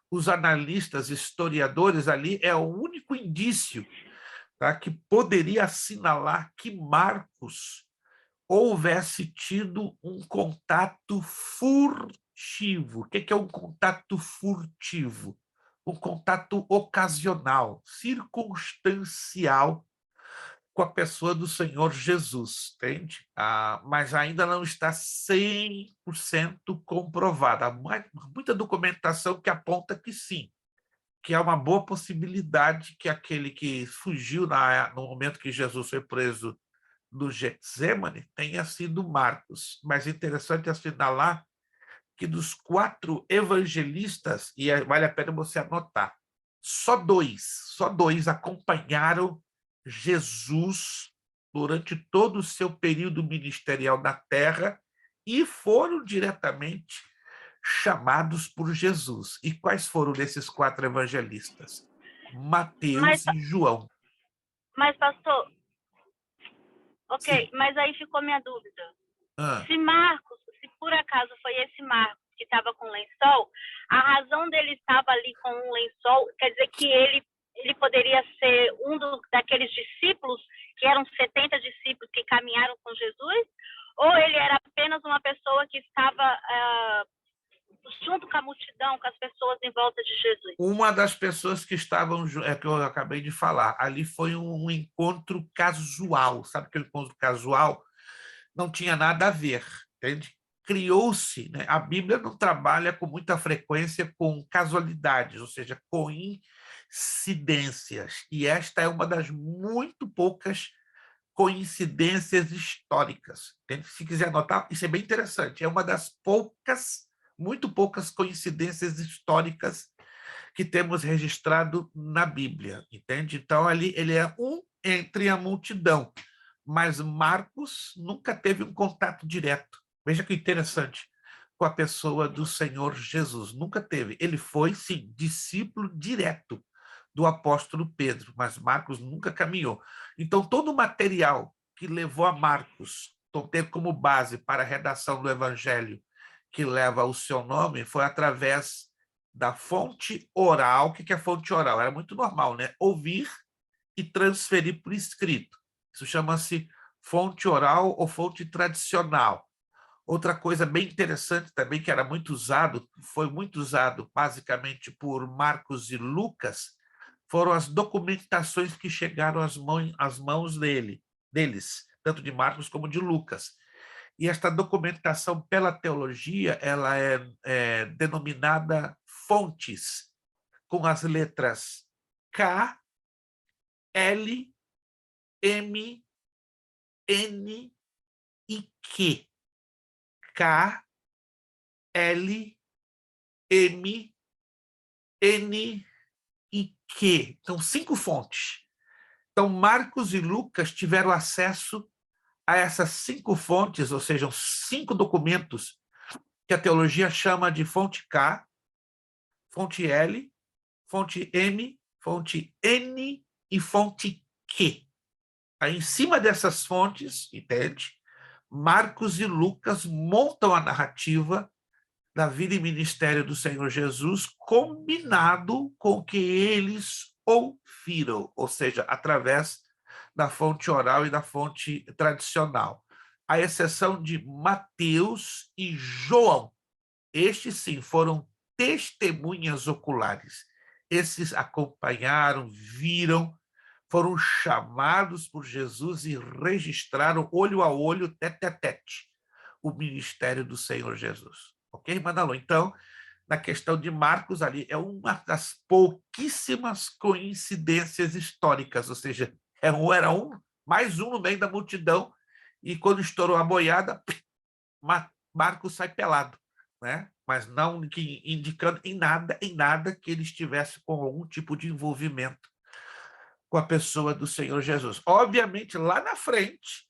os analistas, historiadores ali, é o único indício, tá, que poderia assinalar que Marcos houvesse tido um contato furtivo. O que é um contato furtivo? Um contato ocasional, circunstancial com a pessoa do Senhor Jesus, entende? Mas ainda não está 100% comprovada. Há muita documentação que aponta que sim, que há uma boa possibilidade que aquele que fugiu no momento que Jesus foi preso no Getsemane tenha sido Marcos. Mas é interessante assinalar que dos 4 evangelistas, e vale a pena você anotar, só dois acompanharam Jesus durante todo o seu período ministerial na Terra e foram diretamente chamados por Jesus. E quais foram desses 4 evangelistas? Mateus e João. Mas, pastor, ok, sim, mas aí ficou minha dúvida. Se Marcos, se por acaso foi esse Marcos que estava com lençol, a razão dele estava ali com um lençol, quer dizer que ele poderia ser daqueles discípulos, que eram 70 discípulos que caminharam com Jesus, ou ele era apenas uma pessoa que estava junto com a multidão, com as pessoas em volta de Jesus? Uma das pessoas que estavam, que eu acabei de falar, ali foi um encontro casual. Sabe aquele encontro casual? Não tinha nada a ver, entende? Criou-se, né? A Bíblia não trabalha com muita frequência com casualidades, ou seja, coincidências. E esta é uma das muito poucas coincidências históricas. Entende? Se quiser anotar, isso é bem interessante. É uma das poucas muito poucas coincidências históricas que temos registrado na Bíblia, entende? Então, ali ele é um entre a multidão, mas Marcos nunca teve um contato direto. Veja que interessante, com a pessoa do Senhor Jesus, nunca teve. Ele foi, sim, discípulo direto do apóstolo Pedro, mas Marcos nunca caminhou. Então, todo o material que levou a Marcos ter como base para a redação do evangelho que leva o seu nome foi através da fonte oral. O que é fonte oral? Era muito normal, né? Ouvir e transferir por escrito. Isso chama-se fonte oral ou fonte tradicional. Outra coisa bem interessante também, que era muito usado, foi muito usado basicamente por Marcos e Lucas, foram as documentações que chegaram às mãos deles, tanto de Marcos como de Lucas. E esta documentação pela teologia, ela é denominada fontes, com as letras K, L, M, N e Q. K, L, M, N e Q. Então, 5 fontes. Então, Marcos e Lucas tiveram acesso a essas 5 fontes, ou seja, 5 documentos que a teologia chama de fonte K, fonte L, fonte M, fonte N e fonte Q. Aí, em cima dessas fontes, entende? Marcos e Lucas montam a narrativa da vida e ministério do Senhor Jesus, combinado com o que eles ouviram, ou seja, através da fonte oral e da fonte tradicional. À exceção de Mateus e João. Estes, sim, foram testemunhas oculares. Esses acompanharam, viram, foram chamados por Jesus e registraram olho a olho, tete a tete, o ministério do Senhor Jesus. Ok, Manalô? Então, na questão de Marcos, ali é uma das pouquíssimas coincidências históricas, ou seja, era mais um no meio da multidão, e quando estourou a boiada, Marcos sai pelado, né? Mas não indicando em nada que ele estivesse com algum tipo de envolvimento com a pessoa do Senhor Jesus. Obviamente, lá na frente,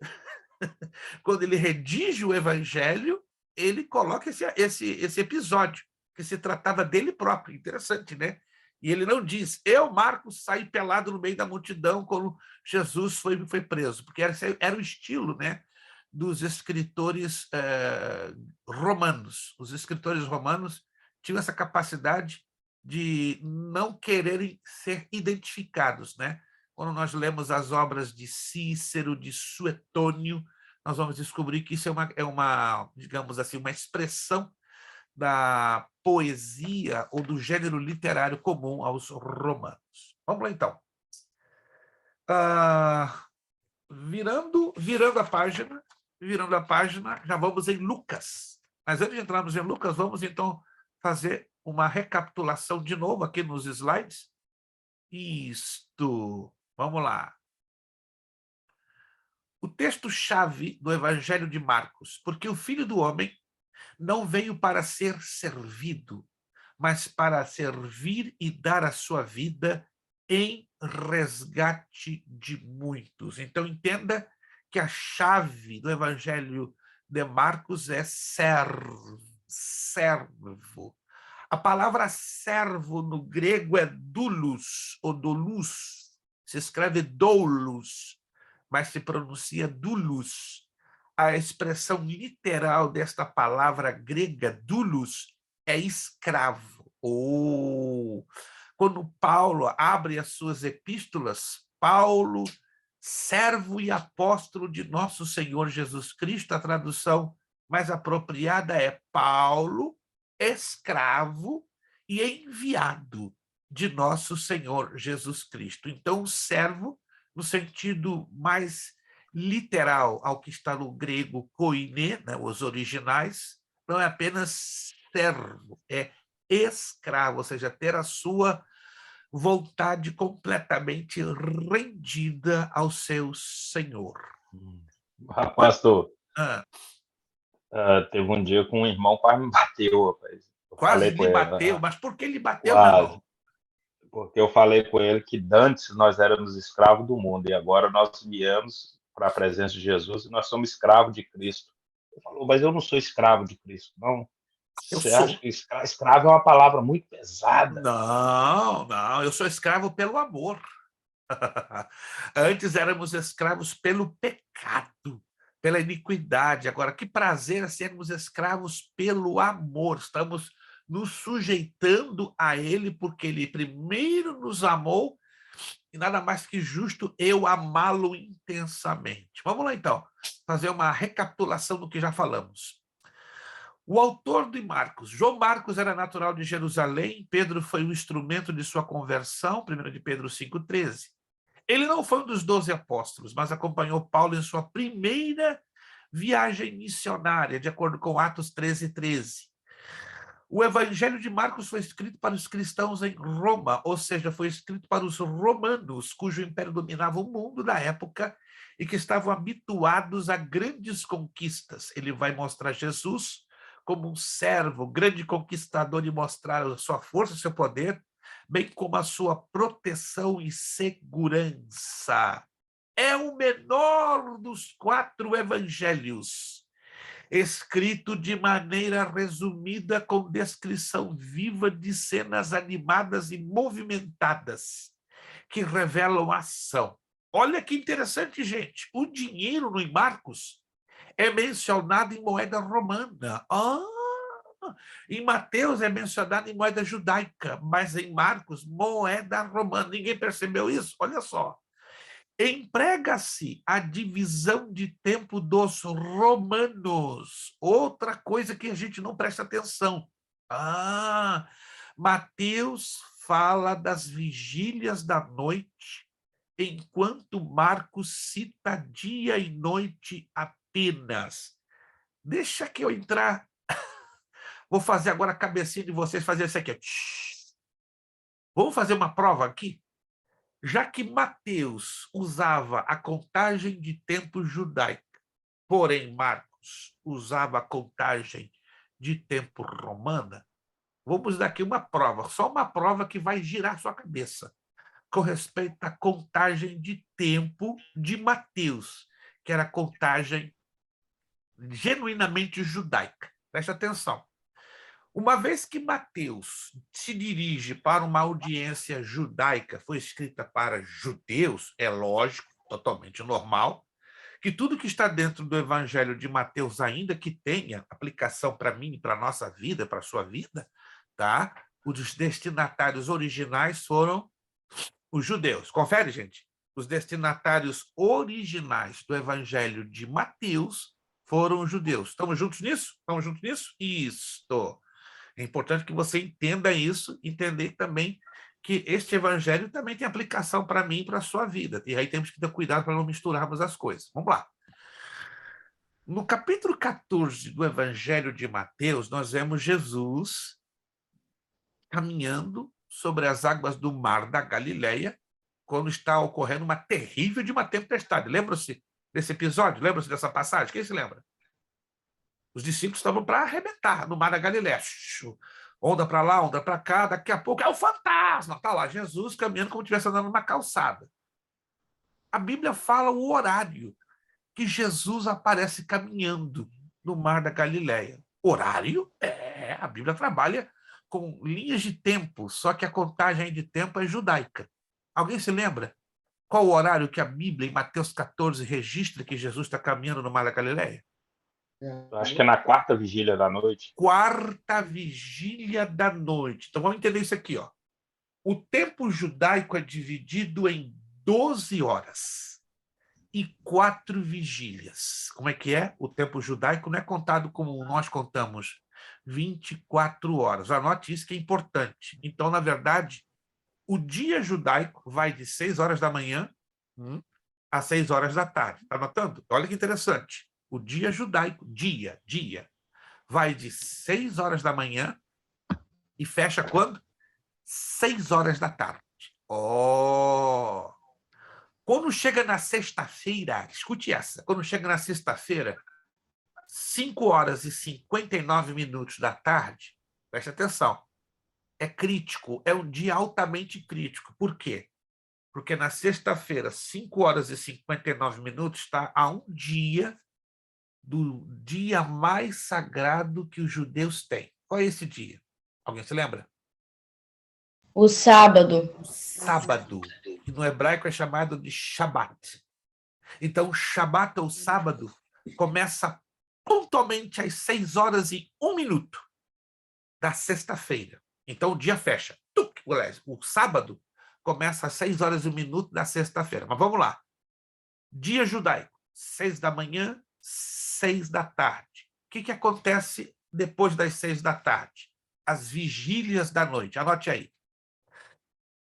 quando ele redige o evangelho, ele coloca esse episódio, que se tratava dele próprio. Interessante, né? E ele não diz, eu, Marcos, saí pelado no meio da multidão quando Jesus foi preso, porque era o estilo, né, dos escritores romanos. Os escritores romanos tinham essa capacidade de não quererem ser identificados, né? Quando nós lemos as obras de Cícero, de Suetônio, nós vamos descobrir que isso é uma, digamos assim, uma expressão da poesia ou do gênero literário comum aos romanos. Vamos lá, então. Virando a página, já vamos em Lucas. Mas antes de entrarmos em Lucas, vamos, então, fazer uma recapitulação de novo aqui nos slides. Isto. Vamos lá. O texto-chave do Evangelho de Marcos, porque o Filho do Homem não veio para ser servido, mas para servir e dar a sua vida em resgate de muitos. Então, entenda que a chave do Evangelho de Marcos é servo. A palavra servo no grego é doulos, ou doulos. Se escreve doulos, mas se pronuncia doulos. A expressão literal desta palavra grega, doulos, é escravo. Quando Paulo abre as suas epístolas, Paulo, servo e apóstolo de nosso Senhor Jesus Cristo, a tradução mais apropriada é Paulo, escravo e enviado de nosso Senhor Jesus Cristo. Então, o servo, no sentido mais literal ao que está no grego koiné, né, os originais, não é apenas servo, é escravo, ou seja, ter a sua vontade completamente rendida ao seu Senhor. Pastor, Teve um dia que um irmão quase me bateu, rapaz. Quase lhe bateu, mas por que lhe bateu, quase, meu irmão? Porque eu falei com ele que antes nós éramos escravos do mundo e agora nós viemos para a presença de Jesus e nós somos escravos de Cristo. Ele falou, mas eu não sou escravo de Cristo, não. Você acha que escravo é uma palavra muito pesada? Não, eu sou escravo pelo amor. Antes éramos escravos pelo pecado, pela iniquidade. Agora, que prazer é sermos escravos pelo amor. Estamos nos sujeitando a Ele, porque Ele primeiro nos amou, e nada mais que justo eu amá-lo intensamente. Vamos lá, então, fazer uma recapitulação do que já falamos. O autor de Marcos, João Marcos era natural de Jerusalém, Pedro foi o instrumento de sua conversão, 1 de Pedro 5,13. Ele não foi um dos 12 apóstolos, mas acompanhou Paulo em sua primeira viagem missionária, de acordo com Atos 13:13. O Evangelho de Marcos foi escrito para os cristãos em Roma, ou seja, foi escrito para os romanos, cujo império dominava o mundo na época e que estavam habituados a grandes conquistas. Ele vai mostrar Jesus como um servo, grande conquistador, e mostrar a sua força, seu poder, bem como a sua proteção e segurança. É o menor dos 4 evangelhos, escrito de maneira resumida, com descrição viva de cenas animadas e movimentadas, que revelam ação. Olha que interessante, gente. O dinheiro no Marcos é mencionado em moeda romana. Em Mateus é mencionado em moeda judaica, mas em Marcos, moeda romana. Ninguém percebeu isso? Olha só. Emprega-se a divisão de tempo dos romanos. Outra coisa que a gente não presta atenção. Mateus fala das vigílias da noite, enquanto Marcos cita dia e noite apenas. Deixa que eu entrar. Vou fazer agora a cabecinha de vocês fazer isso aqui. Vamos fazer uma prova aqui? Já que Mateus usava a contagem de tempo judaica, porém Marcos usava a contagem de tempo romana, vamos dar aqui uma prova, só uma prova que vai girar sua cabeça, com respeito à contagem de tempo de Mateus, que era a contagem genuinamente judaica. Preste atenção. Uma vez que Mateus se dirige para uma audiência judaica, foi escrita para judeus, é lógico, totalmente normal, que tudo que está dentro do Evangelho de Mateus, ainda que tenha aplicação para mim, para a nossa vida, para a sua vida, tá? Os destinatários originais foram os judeus. Confere, gente? Os destinatários originais do Evangelho de Mateus foram os judeus. Estamos juntos nisso? Estamos juntos nisso? Isso. É importante que você entenda isso, entender também que este evangelho também tem aplicação para mim e para a sua vida. E aí temos que ter cuidado para não misturarmos as coisas. Vamos lá. No capítulo 14 do Evangelho de Mateus, nós vemos Jesus caminhando sobre as águas do mar da Galileia, quando está ocorrendo uma terrível de uma tempestade. Lembra-se desse episódio? Lembra-se dessa passagem? Quem se lembra? Os discípulos estavam para arrebentar no mar da Galileia. Onda para lá, onda para cá, daqui a pouco é o fantasma. Está lá Jesus caminhando como se estivesse andando numa calçada. A Bíblia fala o horário que Jesus aparece caminhando no mar da Galileia. Horário? A Bíblia trabalha com linhas de tempo, só que a contagem de tempo é judaica. Alguém se lembra qual o horário que a Bíblia, em Mateus 14, registra que Jesus está caminhando no mar da Galileia? Acho que é na 4ª vigília da noite. 4ª vigília da noite. Então, vamos entender isso aqui. O tempo judaico é dividido em 12 horas e 4 vigílias. Como é que é? O tempo judaico não é contado como nós contamos, 24 horas. Anote isso que é importante. Então, na verdade, o dia judaico vai de 6 horas da manhã às 6 horas da tarde. Está anotando? Olha que interessante. O dia judaico, dia, vai de 6 horas da manhã e fecha quando? 6 horas da tarde. Quando chega na sexta-feira, escute essa, quando chega na sexta-feira, 5 horas e 59 minutos da tarde, preste atenção, é crítico, é um dia altamente crítico. Por quê? Porque na sexta-feira, 5 horas e 59 minutos, está a um dia do dia mais sagrado que os judeus têm. Qual é esse dia? Alguém se lembra? O sábado. O sábado, que no hebraico é chamado de Shabat. Então, o Shabat, ou sábado, começa pontualmente às 6 horas e 1 minuto da sexta-feira. Então, o dia fecha. O sábado começa às 6 horas e 1 minuto da sexta-feira. Mas vamos lá. Dia judaico, 6 da manhã, 6 da tarde. O que acontece depois das 6 da tarde? As vigílias da noite. Anote aí.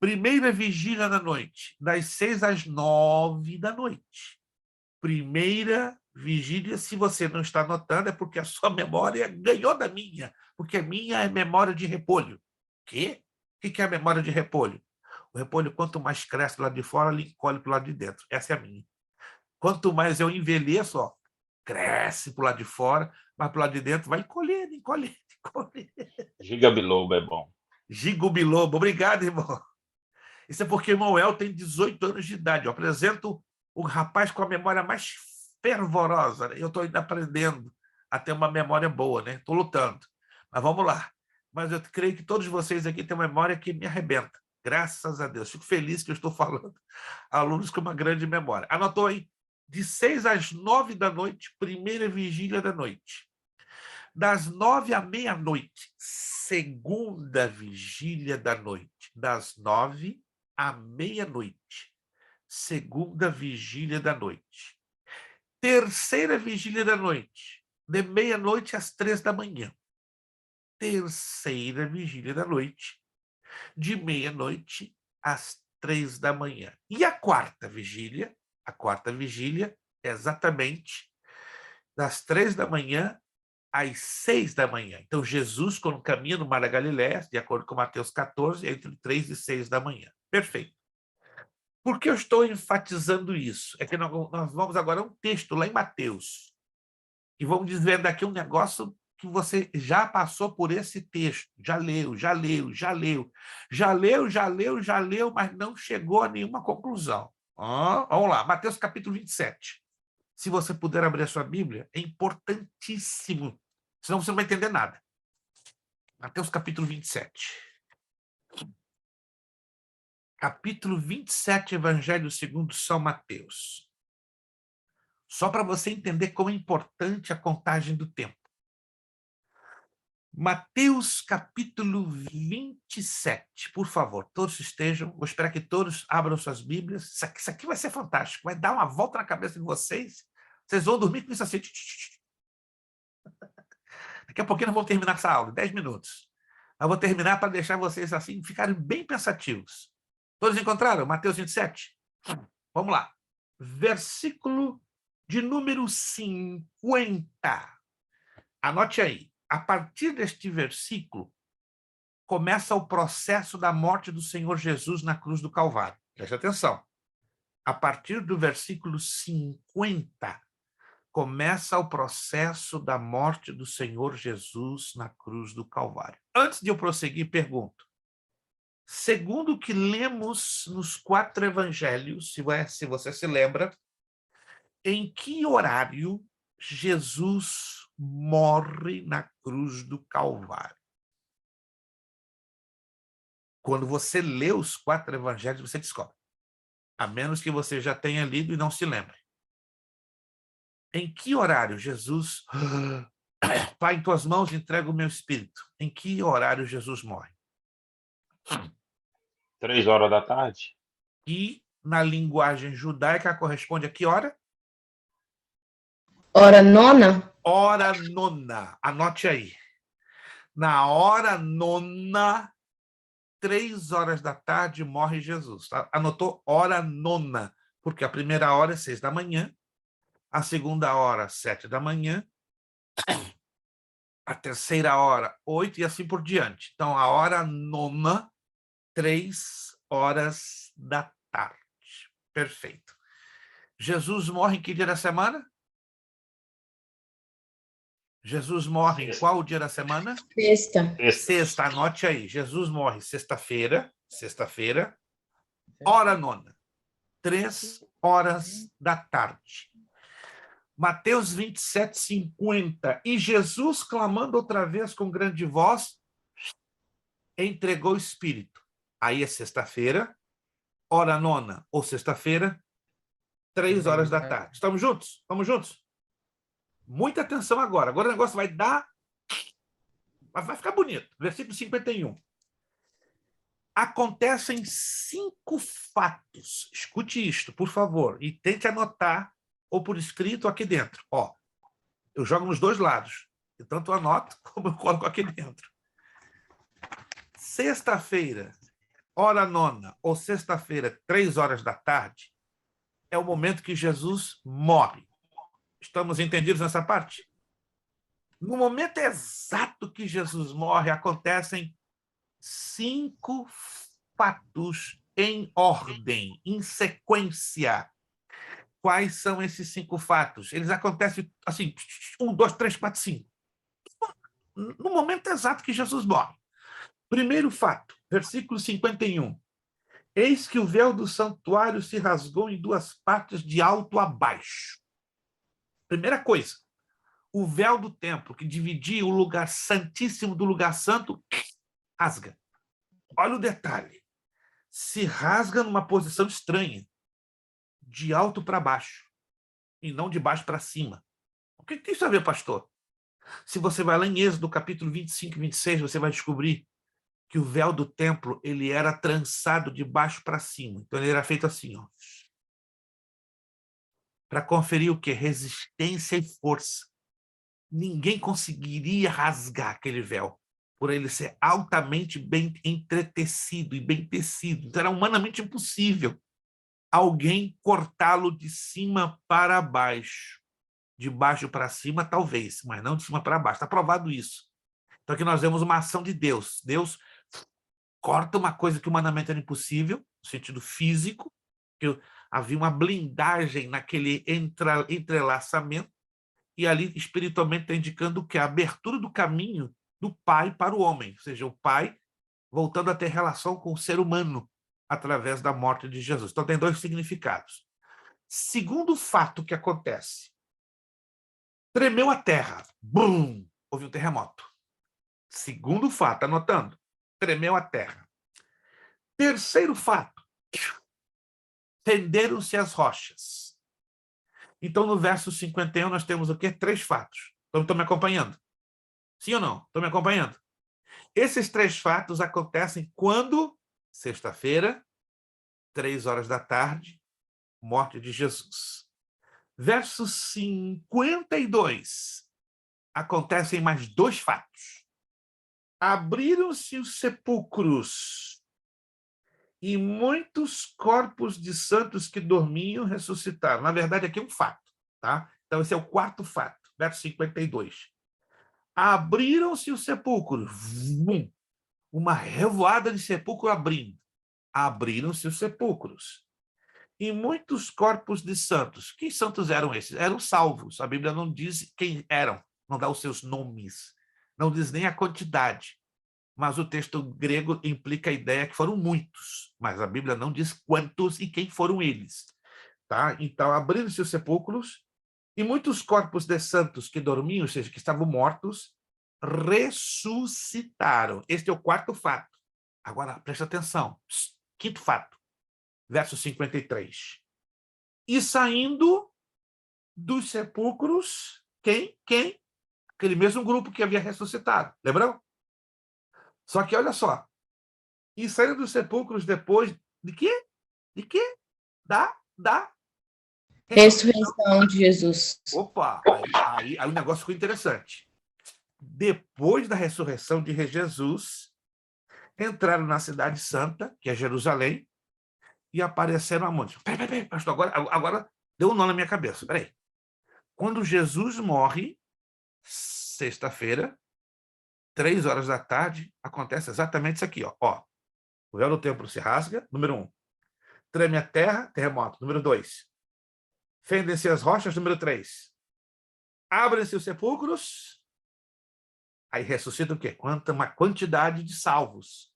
Primeira vigília da noite, das 6 às 9 da noite. Primeira vigília, se você não está anotando, é porque a sua memória ganhou da minha, porque a minha é memória de repolho. Quê? O que é a memória de repolho? O repolho, quanto mais cresce do lado de fora, ele encolhe para o lado de dentro. Essa é a minha. Quanto mais eu envelheço, ó, cresce para o lado de fora, mas para o lado de dentro vai encolhendo, encolhendo, encolhendo. Giga biloba é bom. Giga biloba. Obrigado, irmão. Isso é porque o irmão El tem 18 anos de idade. Eu apresento o rapaz com a memória mais fervorosa. Eu estou ainda aprendendo a ter uma memória boa, né? Estou lutando. Mas vamos lá. Mas eu creio que todos vocês aqui têm uma memória que me arrebenta. Graças a Deus. Fico feliz que eu estou falando a alunos com uma grande memória. Anotou aí? De 6 às 9 da noite, primeira vigília da noite. Das 9 à meia-noite, segunda vigília da noite. Das 9 à meia-noite, segunda vigília da noite. Terceira vigília da noite, de meia-noite às 3 da manhã. Terceira vigília da noite, de meia-noite às 3 da manhã. E a quarta vigília? A quarta vigília é exatamente das 3 da manhã às 6 da manhã. Então, Jesus, quando caminha no Mar da Galileia, de acordo com Mateus 14, entre 3 e 6 da manhã. Perfeito. Por que eu estou enfatizando isso? É que nós vamos agora a um texto lá em Mateus, e vamos desvendar aqui um negócio que você já passou por esse texto, já leu, mas não chegou a nenhuma conclusão. Vamos lá, Mateus capítulo 27. Se você puder abrir a sua Bíblia, é importantíssimo, senão você não vai entender nada. Mateus capítulo 27. Capítulo 27, Evangelho segundo São Mateus. Só para você entender como é importante a contagem do tempo. Mateus capítulo 27, por favor, todos estejam, vou esperar que todos abram suas Bíblias, isso aqui vai ser fantástico, vai dar uma volta na cabeça de vocês, vocês vão dormir com isso assim. Daqui a pouquinho nós vamos terminar essa aula, 10 minutos. Eu vou terminar para deixar vocês assim, ficarem bem pensativos. Todos encontraram? Mateus 27? Vamos lá. Versículo de número 50. Anote aí. A partir deste versículo, começa o processo da morte do Senhor Jesus na cruz do Calvário. Preste atenção. A partir do versículo 50, começa o processo da morte do Senhor Jesus na cruz do Calvário. Antes de eu prosseguir, pergunto. Segundo o que lemos nos 4 evangelhos, se você se lembra, em que horário Jesus morre na cruz do Calvário? Quando você lê os 4 evangelhos, você descobre. A menos que você já tenha lido e não se lembre. Em que horário Jesus... Pai, em tuas mãos entrego o meu espírito. Em que horário Jesus morre? 3 horas da tarde. E na linguagem judaica corresponde a que hora? Hora nona? Hora nona. Anote aí. Na hora nona, 3 horas da tarde, morre Jesus. Anotou? Hora nona. Porque a primeira hora é 6 da manhã, a segunda hora, 7 da manhã, a terceira hora, 8 e assim por diante. Então, a hora nona, 3 horas da tarde. Perfeito. Jesus morre em que dia da semana? Jesus morre em qual dia da semana? Sexta. Sexta, anote aí. Jesus morre sexta-feira, hora nona, 3 horas da tarde. Mateus 27, 50. E Jesus, clamando outra vez com grande voz, entregou o Espírito. Aí é sexta-feira, hora nona ou sexta-feira, 3 horas da tarde. Estamos juntos? Estamos juntos? Muita atenção agora. Agora o negócio vai ficar bonito. Versículo 51. Acontecem 5 fatos. Escute isto, por favor, e tente anotar ou por escrito aqui dentro. Ó, eu jogo nos dois lados. Eu tanto anoto como eu coloco aqui dentro. Sexta-feira, hora nona, ou sexta-feira, 3 horas da tarde, é o momento que Jesus morre. Estamos entendidos nessa parte? No momento exato que Jesus morre, acontecem 5 fatos em ordem, em sequência. Quais são esses 5 fatos? Eles acontecem assim, 1, 2, 3, 4, 5. No momento exato que Jesus morre. Primeiro fato, versículo 51. Eis que o véu do santuário se rasgou em 2 partes de alto a baixo. Primeira coisa, o véu do templo, que dividia o lugar santíssimo do lugar santo, rasga. Olha o detalhe. Se rasga numa posição estranha, de alto para baixo, e não de baixo para cima. O que tem isso a ver, pastor? Se você vai lá em Êxodo, capítulo 25 e 26, você vai descobrir que o véu do templo ele era trançado de baixo para cima. Então, ele era feito assim, ó, para conferir o quê? Resistência e força. Ninguém conseguiria rasgar aquele véu, por ele ser altamente bem entretecido e bem tecido. Então, era humanamente impossível alguém cortá-lo de cima para baixo. De baixo para cima, talvez, mas não de cima para baixo. Está provado isso. Então, aqui nós vemos uma ação de Deus. Deus corta uma coisa que humanamente era impossível, no sentido físico, que havia uma blindagem naquele entrelaçamento, e ali, espiritualmente, está indicando o que? A abertura do caminho do Pai para o homem, ou seja, o Pai voltando a ter relação com o ser humano através da morte de Jesus. Então, tem 2 significados. Segundo fato que acontece, tremeu a terra. Bum! Houve um terremoto. Segundo fato, anotando, tremeu a terra. Terceiro fato, fenderam-se as rochas. Então, no verso 51, nós temos o quê? 3 fatos. Então, estão me acompanhando? Sim ou não? Estão me acompanhando? Esses 3 fatos acontecem quando? Sexta-feira, 3 horas da tarde, morte de Jesus. Verso 52, acontecem mais 2 fatos. Abriram-se os sepulcros e muitos corpos de santos que dormiam ressuscitaram. Na verdade, aqui é um fato, tá? Então, esse é o 4º fato, verso 52. Abriram-se os sepulcros. Vum, uma revoada de sepulcro abrindo. Abriram-se os sepulcros. E muitos corpos de santos. Que santos eram esses? Eram salvos. A Bíblia não diz quem eram, não dá os seus nomes, não diz nem a quantidade. Mas o texto grego implica a ideia que foram muitos, mas a Bíblia não diz quantos e quem foram eles. Tá? Então, abriram-se os sepulcros e muitos corpos de santos que dormiam, ou seja, que estavam mortos, ressuscitaram. Este é o 4º fato. Agora, presta atenção. 5º fato, verso 53. E saindo dos sepulcros, quem? Aquele mesmo grupo que havia ressuscitado. Lembram? Só que, olha só, e saindo dos sepulcros depois de quê? De quê? Da ressurreição de Jesus. Opa, aí o negócio ficou interessante. Depois da ressurreição de Jesus, entraram na cidade santa, que é Jerusalém, e apareceram aonde? Peraí, pastor, agora deu um nó na minha cabeça, peraí. Quando Jesus morre, sexta-feira, 3 horas da tarde, acontece exatamente isso aqui, ó. O véu do templo se rasga, número 1. Treme a terra, terremoto, número 2. Fendem-se as rochas, número 3. Abrem-se os sepulcros, Aí ressuscita o quê? Uma quantidade de salvos.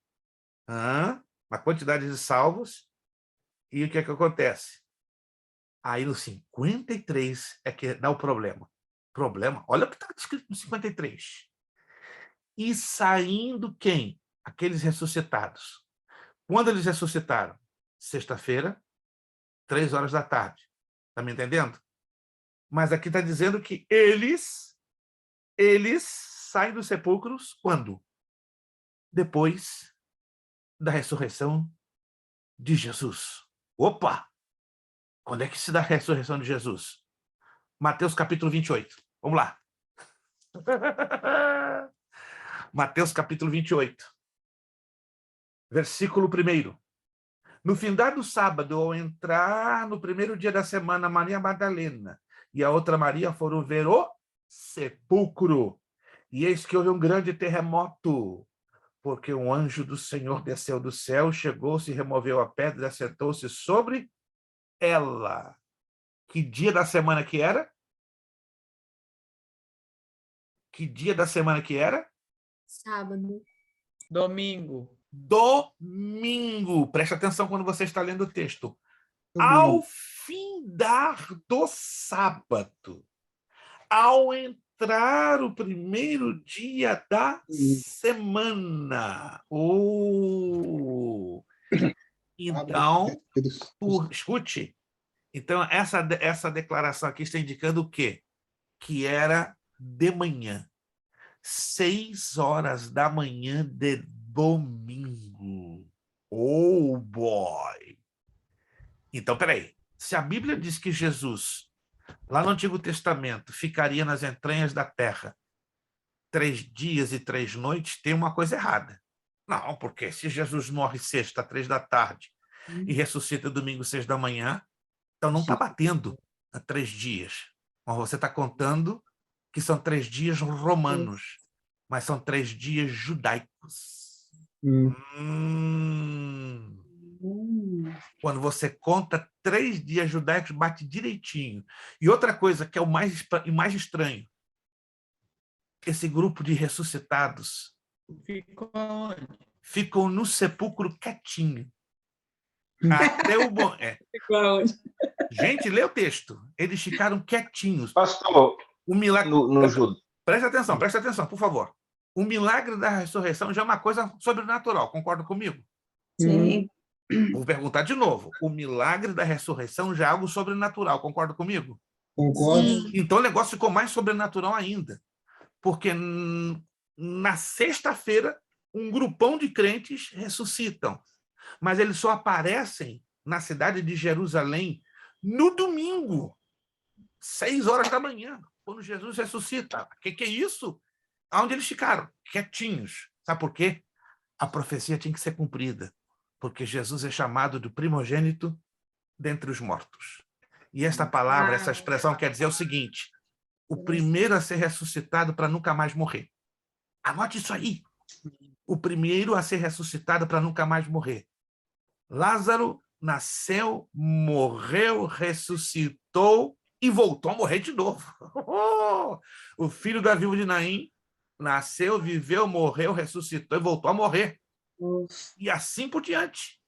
Uma quantidade de salvos. E o que é que acontece? Aí no 53 é que dá o problema. Olha o que está escrito no 53. E saindo quem? Aqueles ressuscitados. Quando eles ressuscitaram? Sexta-feira, 3 horas da tarde. Está me entendendo? Mas aqui está dizendo que eles saem dos sepulcros quando? Depois da ressurreição de Jesus. Opa! Quando é que se dá a ressurreição de Jesus? Mateus capítulo 28. Vamos lá. Mateus capítulo 28. Versículo 1. No findar do sábado, ao entrar no primeiro dia da semana, Maria Madalena e a outra Maria foram ver o sepulcro. E eis que houve um grande terremoto, porque um anjo do Senhor desceu do céu, chegou-se, removeu a pedra e assentou-se sobre ela. Que dia da semana que era? Que dia da semana que era? Sábado. Domingo. Domingo. Preste atenção quando você está lendo o texto. Ao findar do sábado, ao entrar o primeiro dia da semana. Então, escute. Então, essa declaração aqui está indicando o quê? Que era de manhã. 6 horas da manhã de domingo. Oh, boy! Então, peraí. Se a Bíblia diz que Jesus, lá no Antigo Testamento, ficaria nas entranhas da terra 3 dias e 3 noites, tem uma coisa errada. Não, porque se Jesus morre sexta, 3 da tarde, e ressuscita domingo, 6 da manhã, então não está batendo a 3 dias. Mas você está contando que são 3 dias romanos, mas são 3 dias judaicos. Quando você conta 3 dias judaicos, bate direitinho. E outra coisa que é o mais estranho, esse grupo de ressuscitados ficam no sepulcro quietinho. Até o bom. Gente, lê o texto. Eles ficaram quietinhos. Pastor, o milagre. no Presta atenção, por favor. O milagre da ressurreição já é uma coisa sobrenatural. Concorda comigo? Sim. Vou perguntar de novo. O milagre da ressurreição já é algo sobrenatural. Concorda comigo? Concordo. Sim. Então o negócio ficou mais sobrenatural ainda. Porque na sexta-feira, um grupão de crentes ressuscitam. Mas eles só aparecem na cidade de Jerusalém no domingo, 6 horas da manhã, quando Jesus ressuscita. O que é isso? Aonde eles ficaram? Quietinhos. Sabe por quê? A profecia tinha que ser cumprida, porque Jesus é chamado de primogênito dentre os mortos. E esta palavra, essa expressão quer dizer o seguinte: o primeiro a ser ressuscitado para nunca mais morrer. Anote isso aí. O primeiro a ser ressuscitado para nunca mais morrer. Lázaro nasceu, morreu, ressuscitou e voltou a morrer de novo. O filho da viúva de Naim nasceu, viveu, morreu, ressuscitou e voltou a morrer. E assim por diante.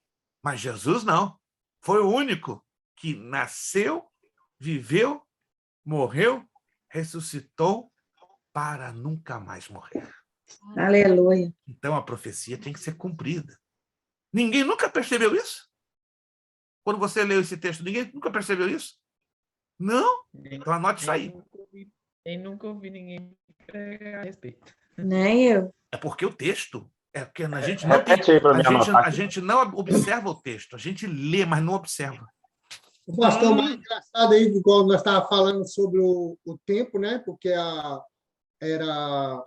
Mas Jesus não. Foi o único que nasceu, viveu, morreu, ressuscitou para nunca mais morrer. Aleluia. Então a profecia tem que ser cumprida. Ninguém nunca percebeu isso? Quando você leu esse texto, ninguém nunca percebeu isso? Não? Então anote isso aí. Eu nunca ouvi ninguém pregar a respeito. Nem eu. É porque o texto... É porque a gente a gente não observa o texto. A gente lê, mas não observa. O pastor, mais engraçado aí, quando nós estávamos falando sobre o tempo, né? Porque era...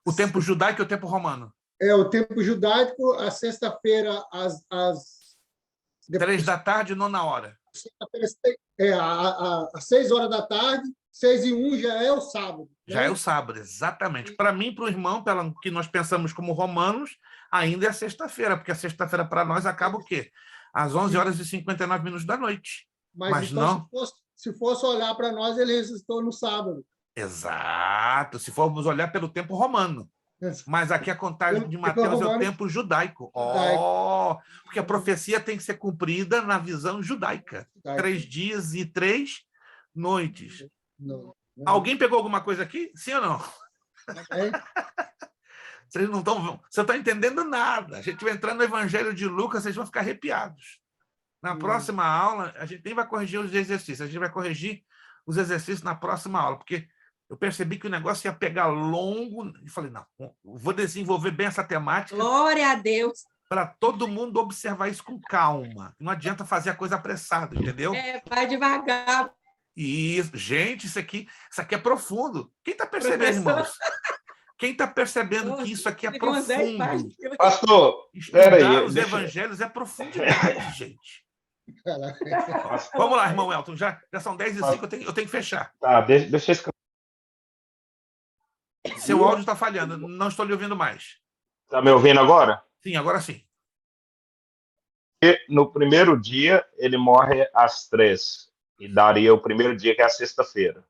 O tempo judaico e o tempo romano. O tempo judaico, a sexta-feira, às 3 da tarde, 9h. Às 6 horas da tarde, 6:01 já é o sábado. Já é o sábado, exatamente. Para mim, para o irmão, pelo que nós pensamos como romanos, ainda é sexta-feira, porque a sexta-feira para nós acaba o quê? Às 11h59 da noite. Mas então, não. Se fosse olhar para nós, ele ressuscitou no sábado. Exato. Se formos olhar pelo tempo romano. Mas aqui a contagem de Mateus é o tempo judaico. Porque a profecia tem que ser cumprida na visão judaica. 3 dias e 3 noites. Alguém pegou alguma coisa aqui? Sim ou não? Vocês não estão... Você não está entendendo nada. A gente vai entrar no Evangelho de Lucas, vocês vão ficar arrepiados. Na próxima aula, a gente nem vai corrigir os exercícios. A gente vai corrigir os exercícios na próxima aula, porque eu percebi que o negócio ia pegar longo e falei, não, vou desenvolver bem essa temática. Glória a Deus. Para todo mundo observar isso com calma. Não adianta fazer a coisa apressada, entendeu? Vai devagar. E, gente, isso aqui é profundo. Quem está percebendo, irmãos? Quem está percebendo que isso aqui é profundo? Pastor, espera aí. Os evangelhos é profundidade, gente. Vamos lá, irmão Elton. Já são 10h05, eu tenho que fechar. Tá, deixa eu... Seu áudio está falhando, não estou lhe ouvindo mais. Está me ouvindo agora? Sim, agora sim. E no primeiro dia, ele morre às 3, e daria o primeiro dia, que é a sexta-feira.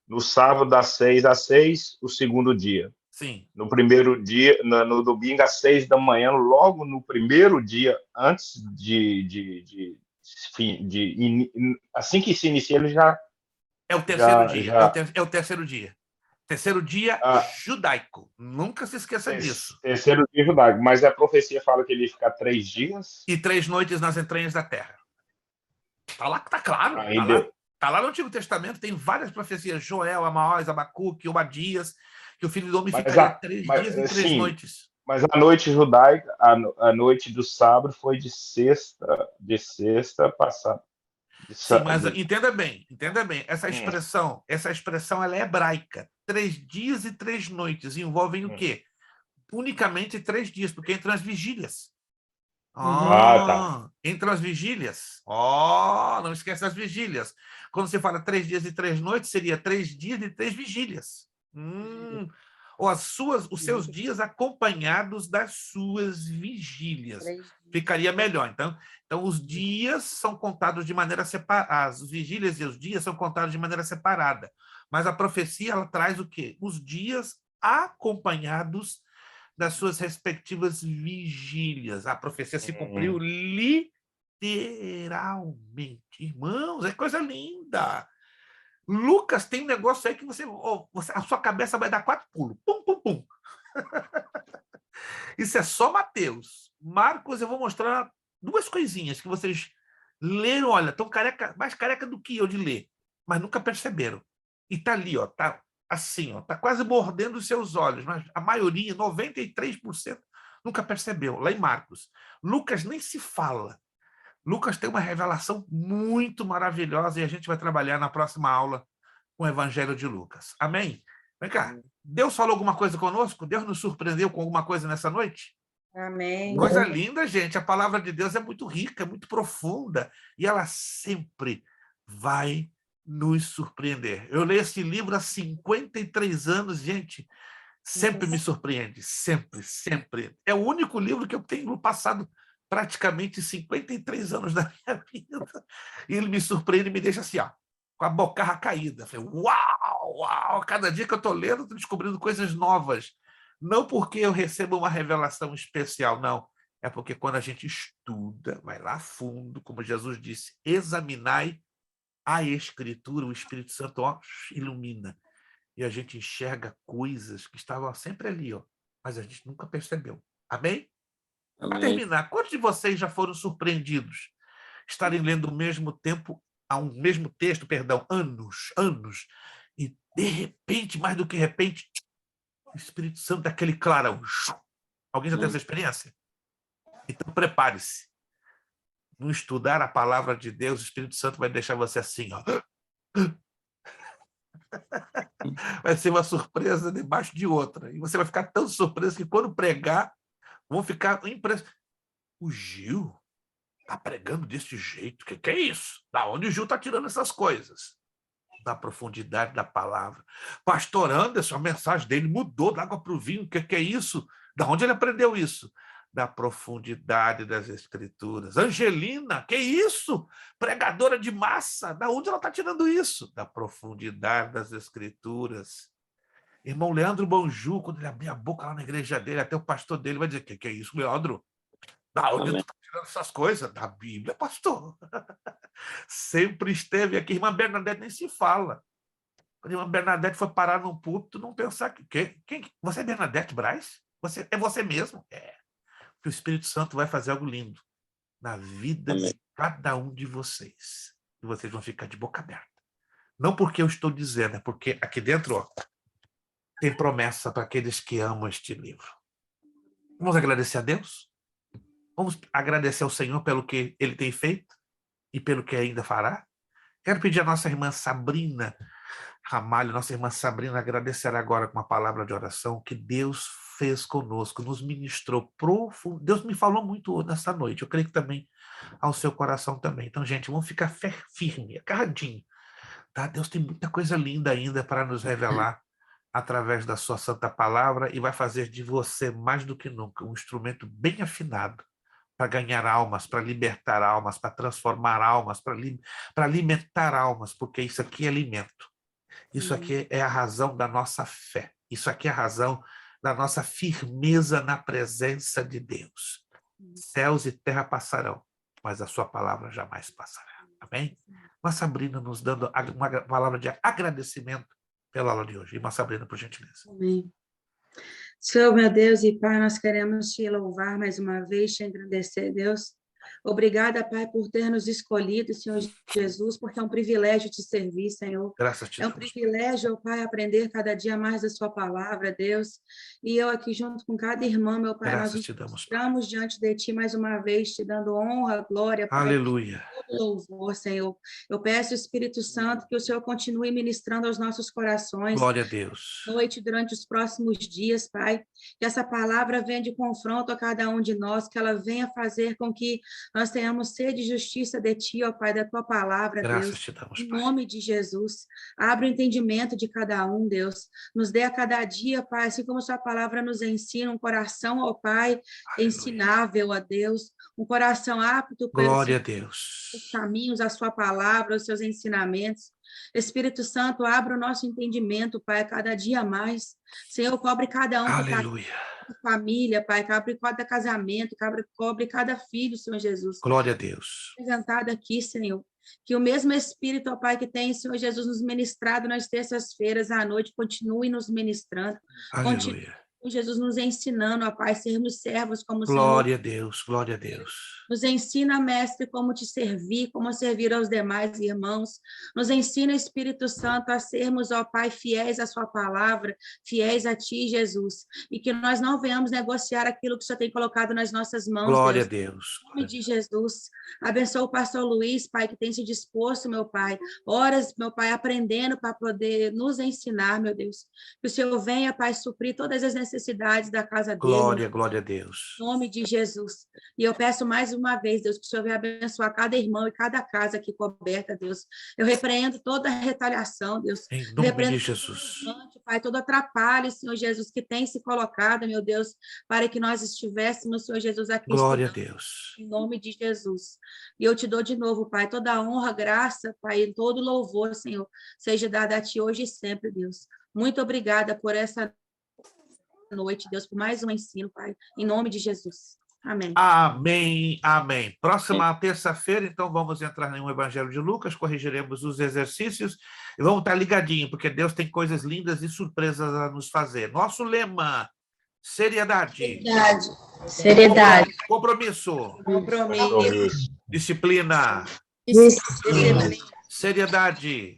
No sábado, das 6 às 6, o segundo dia. Sim. No primeiro dia, no domingo, às 6 da manhã, logo no primeiro dia, antes assim que se inicia, ele já... É o terceiro dia. É o terceiro dia. Terceiro dia judaico. Nunca se esqueça disso. Terceiro dia judaico. Mas a profecia fala que ele ia ficar 3 dias. E 3 noites nas entranhas da terra. Está lá, está claro. Está lá no Antigo Testamento, tem várias profecias. Joel, Amós, Abacuque, Obadias, que o Filho do Homem ficaria 3 dias e 3 noites. Mas a noite judaica, a noite do sábado foi de sexta passada. Sim, mas entenda bem. Essa expressão ela é hebraica. 3 dias e 3 noites envolvem o quê? Unicamente 3 dias, porque entre as vigílias. Tá. Entre as vigílias. Não esquece das vigílias. Quando você fala 3 dias e 3 noites, seria 3 dias e 3 vigílias. Ou os seus dias acompanhados das suas vigílias. Ficaria melhor. Então, os dias são contados de maneira separada. As vigílias e os dias são contados de maneira separada. Mas a profecia, ela traz o quê? Os dias acompanhados das suas respectivas vigílias. A profecia se cumpriu literalmente. Irmãos, é coisa linda. Lucas tem um negócio aí que a sua cabeça vai dar 4 pulos. Pum, pum, pum. Isso é só Mateus. Marcos, eu vou mostrar 2 coisinhas que vocês leram, olha, estão mais careca do que eu de ler, mas nunca perceberam. E está ali, está assim, está quase mordendo os seus olhos, mas a maioria, 93%, nunca percebeu, lá em Marcos. Lucas nem se fala. Lucas tem uma revelação muito maravilhosa e a gente vai trabalhar na próxima aula com o Evangelho de Lucas. Amém? Vem cá, Deus falou alguma coisa conosco? Deus nos surpreendeu com alguma coisa nessa noite? Amém. Coisa linda, gente. A palavra de Deus é muito rica, é muito profunda e ela sempre vai nos surpreender. Eu leio esse livro há 53 anos, gente. Sempre me surpreende. Sempre, sempre. É o único livro que eu tenho passado praticamente 53 anos da minha vida. E ele me surpreende e me deixa assim, com a bocarra caída. Eu falei, uau! Cada dia que eu estou lendo, estou descobrindo coisas novas. Não porque eu recebo uma revelação especial, não. É porque quando a gente estuda, vai lá a fundo, como Jesus disse, examinai a Escritura, o Espírito Santo ilumina. E a gente enxerga coisas que estavam sempre ali, mas a gente nunca percebeu. Amém? Para terminar, quantos de vocês já foram surpreendidos? Estarem lendo o mesmo texto, anos, e de repente, mais do que repente, o Espírito Santo é aquele clarão. Alguém já teve essa experiência? Então, prepare-se. No estudar a palavra de Deus, o Espírito Santo vai deixar você assim, Vai ser uma surpresa debaixo de outra. E você vai ficar tão surpreso que quando pregar, vão ficar impressionados. O Gil está pregando desse jeito. O que é isso? Da onde o Gil está tirando essas coisas? Da profundidade da palavra. Pastor Anderson, a mensagem dele mudou da água para o vinho. O que é isso? Da onde ele aprendeu isso? Da profundidade das Escrituras. Angelina, que isso? Pregadora de massa. Da onde ela está tirando isso? Da profundidade das Escrituras. Irmão Leandro Bonjú, quando ele abrir a boca lá na igreja dele, até o pastor dele vai dizer: que é isso, Leandro? Da onde tu tá tirando essas coisas? Da Bíblia, pastor. Sempre esteve aqui. Irmã Bernadette nem se fala. Quando a irmã Bernadette foi parar num púlpito, não pensar que você é Bernadette Braz? É você mesmo? É. Que o Espírito Santo vai fazer algo lindo na vida de cada um de vocês. E vocês vão ficar de boca aberta. Não porque eu estou dizendo, é porque aqui dentro, ó, tem promessa para aqueles que amam este livro. Vamos agradecer a Deus? Vamos agradecer ao Senhor pelo que Ele tem feito e pelo que ainda fará? Quero pedir à nossa irmã Sabrina Ramalho, nossa irmã Sabrina, agradecer agora com uma palavra de oração que Deus fez conosco, nos ministrou profundo. Deus me falou muito nessa noite, eu creio que também ao seu coração também. Então, gente, vamos ficar firme, agarradinho. Tá? Deus tem muita coisa linda ainda para nos revelar através da sua santa palavra e vai fazer de você, mais do que nunca, um instrumento bem afinado para ganhar almas, para libertar almas, para transformar almas, para alimentar almas, porque isso aqui é alimento. Isso aqui é a razão da nossa fé. Isso aqui é a razão da nossa firmeza na presença de Deus. Céus e terra passarão, mas a sua palavra jamais passará. Amém? Irmã Sabrina nos dando uma palavra de agradecimento pela aula de hoje. Irmã Sabrina, por gentileza. Amém. Senhor, meu Deus e Pai, nós queremos te louvar mais uma vez, te agradecer, Deus. Obrigada, Pai, por ter nos escolhido, Senhor Jesus, porque é um privilégio te servir, Senhor. Graças a Deus. É um privilégio, Pai, aprender cada dia mais da sua palavra, Deus. E eu aqui junto com cada irmã, meu Pai, nós estamos diante de ti mais uma vez, te dando honra, glória, Pai. Aleluia. Louvor, Senhor. Eu peço, Espírito Santo, que o Senhor continue ministrando aos nossos corações. Glória a Deus. Noite, durante os próximos dias, Pai. Que essa palavra venha de confronto a cada um de nós, que ela venha fazer com que nós tenhamos sede e justiça de ti, ó Pai, da tua palavra, Graças Deus. te damos, Em Pai. nome de Jesus. Abre o entendimento de cada um, Deus. Nos dê a cada dia, Pai, assim como a sua palavra nos ensina, um coração, ó Pai, Aleluia. ensinável a Deus, um coração apto para Glória a Deus. os caminhos, a sua palavra, os seus ensinamentos. Espírito Santo, abra o nosso entendimento, Pai, a cada dia mais. Senhor, cobre cada um que está Aleluia. família, Pai, cobre cada casamento, cobre cada filho, Senhor Jesus. Glória a Deus. Apresentado aqui, Senhor. Que o mesmo Espírito, ó Pai, que tem, Senhor Jesus, nos ministrado nas terças-feiras à noite, continue nos ministrando. Aleluia. Jesus nos ensinando, ó Pai, sermos servos como o Senhor. Glória a Deus, glória a Deus. Nos ensina, Mestre, como te servir, como servir aos demais irmãos. Nos ensina, Espírito Santo, a sermos, ó Pai, fiéis à sua palavra, fiéis a ti, Jesus. E que nós não venhamos negociar aquilo que o Senhor tem colocado nas nossas mãos, Glória Deus. a Deus. Em nome de Jesus. Abençoa o pastor Luiz, Pai, que tem se disposto, meu Pai. Horas, meu Pai, aprendendo para poder nos ensinar, meu Deus. Que o Senhor venha, Pai, suprir todas as necessidades da casa dele. Glória, glória a Deus. Em nome de Jesus. E eu peço mais uma vez, Deus, que o Senhor venha abençoar cada irmão e cada casa aqui coberta, Deus. Eu repreendo toda a retaliação, Deus. Em nome de Jesus. Pai, todo atrapalho, Senhor Jesus, que tem se colocado, meu Deus, para que nós estivéssemos, Senhor Jesus, aqui. Glória a Deus. Em nome de Jesus. E eu te dou de novo, Pai, toda a honra, graça, Pai, e todo louvor, Senhor, seja dada a ti hoje e sempre, Deus. Muito obrigada por essa noite, Deus, por mais um ensino, Pai, em nome de Jesus. Amém. Amém, amém. Próxima terça-feira, então, vamos entrar no Evangelho de Lucas, corrigiremos os exercícios e vamos estar ligadinhos, porque Deus tem coisas lindas e surpresas a nos fazer. Nosso lema, seriedade. Seriedade. Compromisso. Compromisso. Disciplina. Disciplina. Seriedade.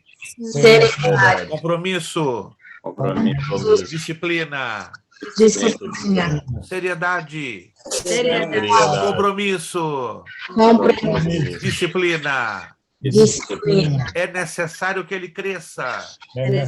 Seriedade. Compromisso. Compromisso. Disciplina. Disciplina. Seriedade. Seriedade. Compromisso. Compromisso. Disciplina. Disciplina. É necessário que ele cresça Ele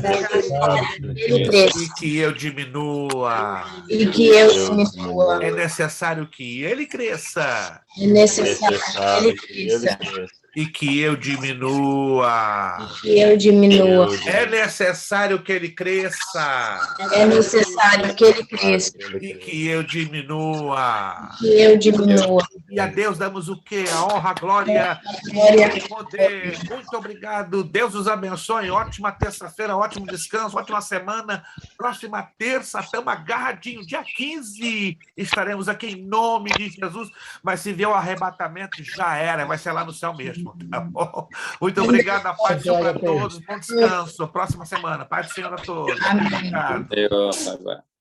cresça. e que eu diminua. E que eu diminua. É necessário que ele cresça É necessário que ele cresça. E que eu diminua. Que eu diminua. É necessário que ele cresça. É necessário que ele cresça. E que eu diminua. Que eu diminua. E a Deus damos o quê? A honra, a glória Glória. e o poder. Muito obrigado. Deus os abençoe. Ótima terça-feira, ótimo descanso, ótima semana. Próxima terça, estamos agarradinhos. Dia 15 estaremos aqui em nome de Jesus. Mas se vier o arrebatamento, já era. Vai ser lá no céu mesmo. Tá bom? Muito obrigado. A paz do Senhor para todos. Bom descanso. Próxima semana. Paz do Senhor a todos. Amém. Obrigado. Deus, agora.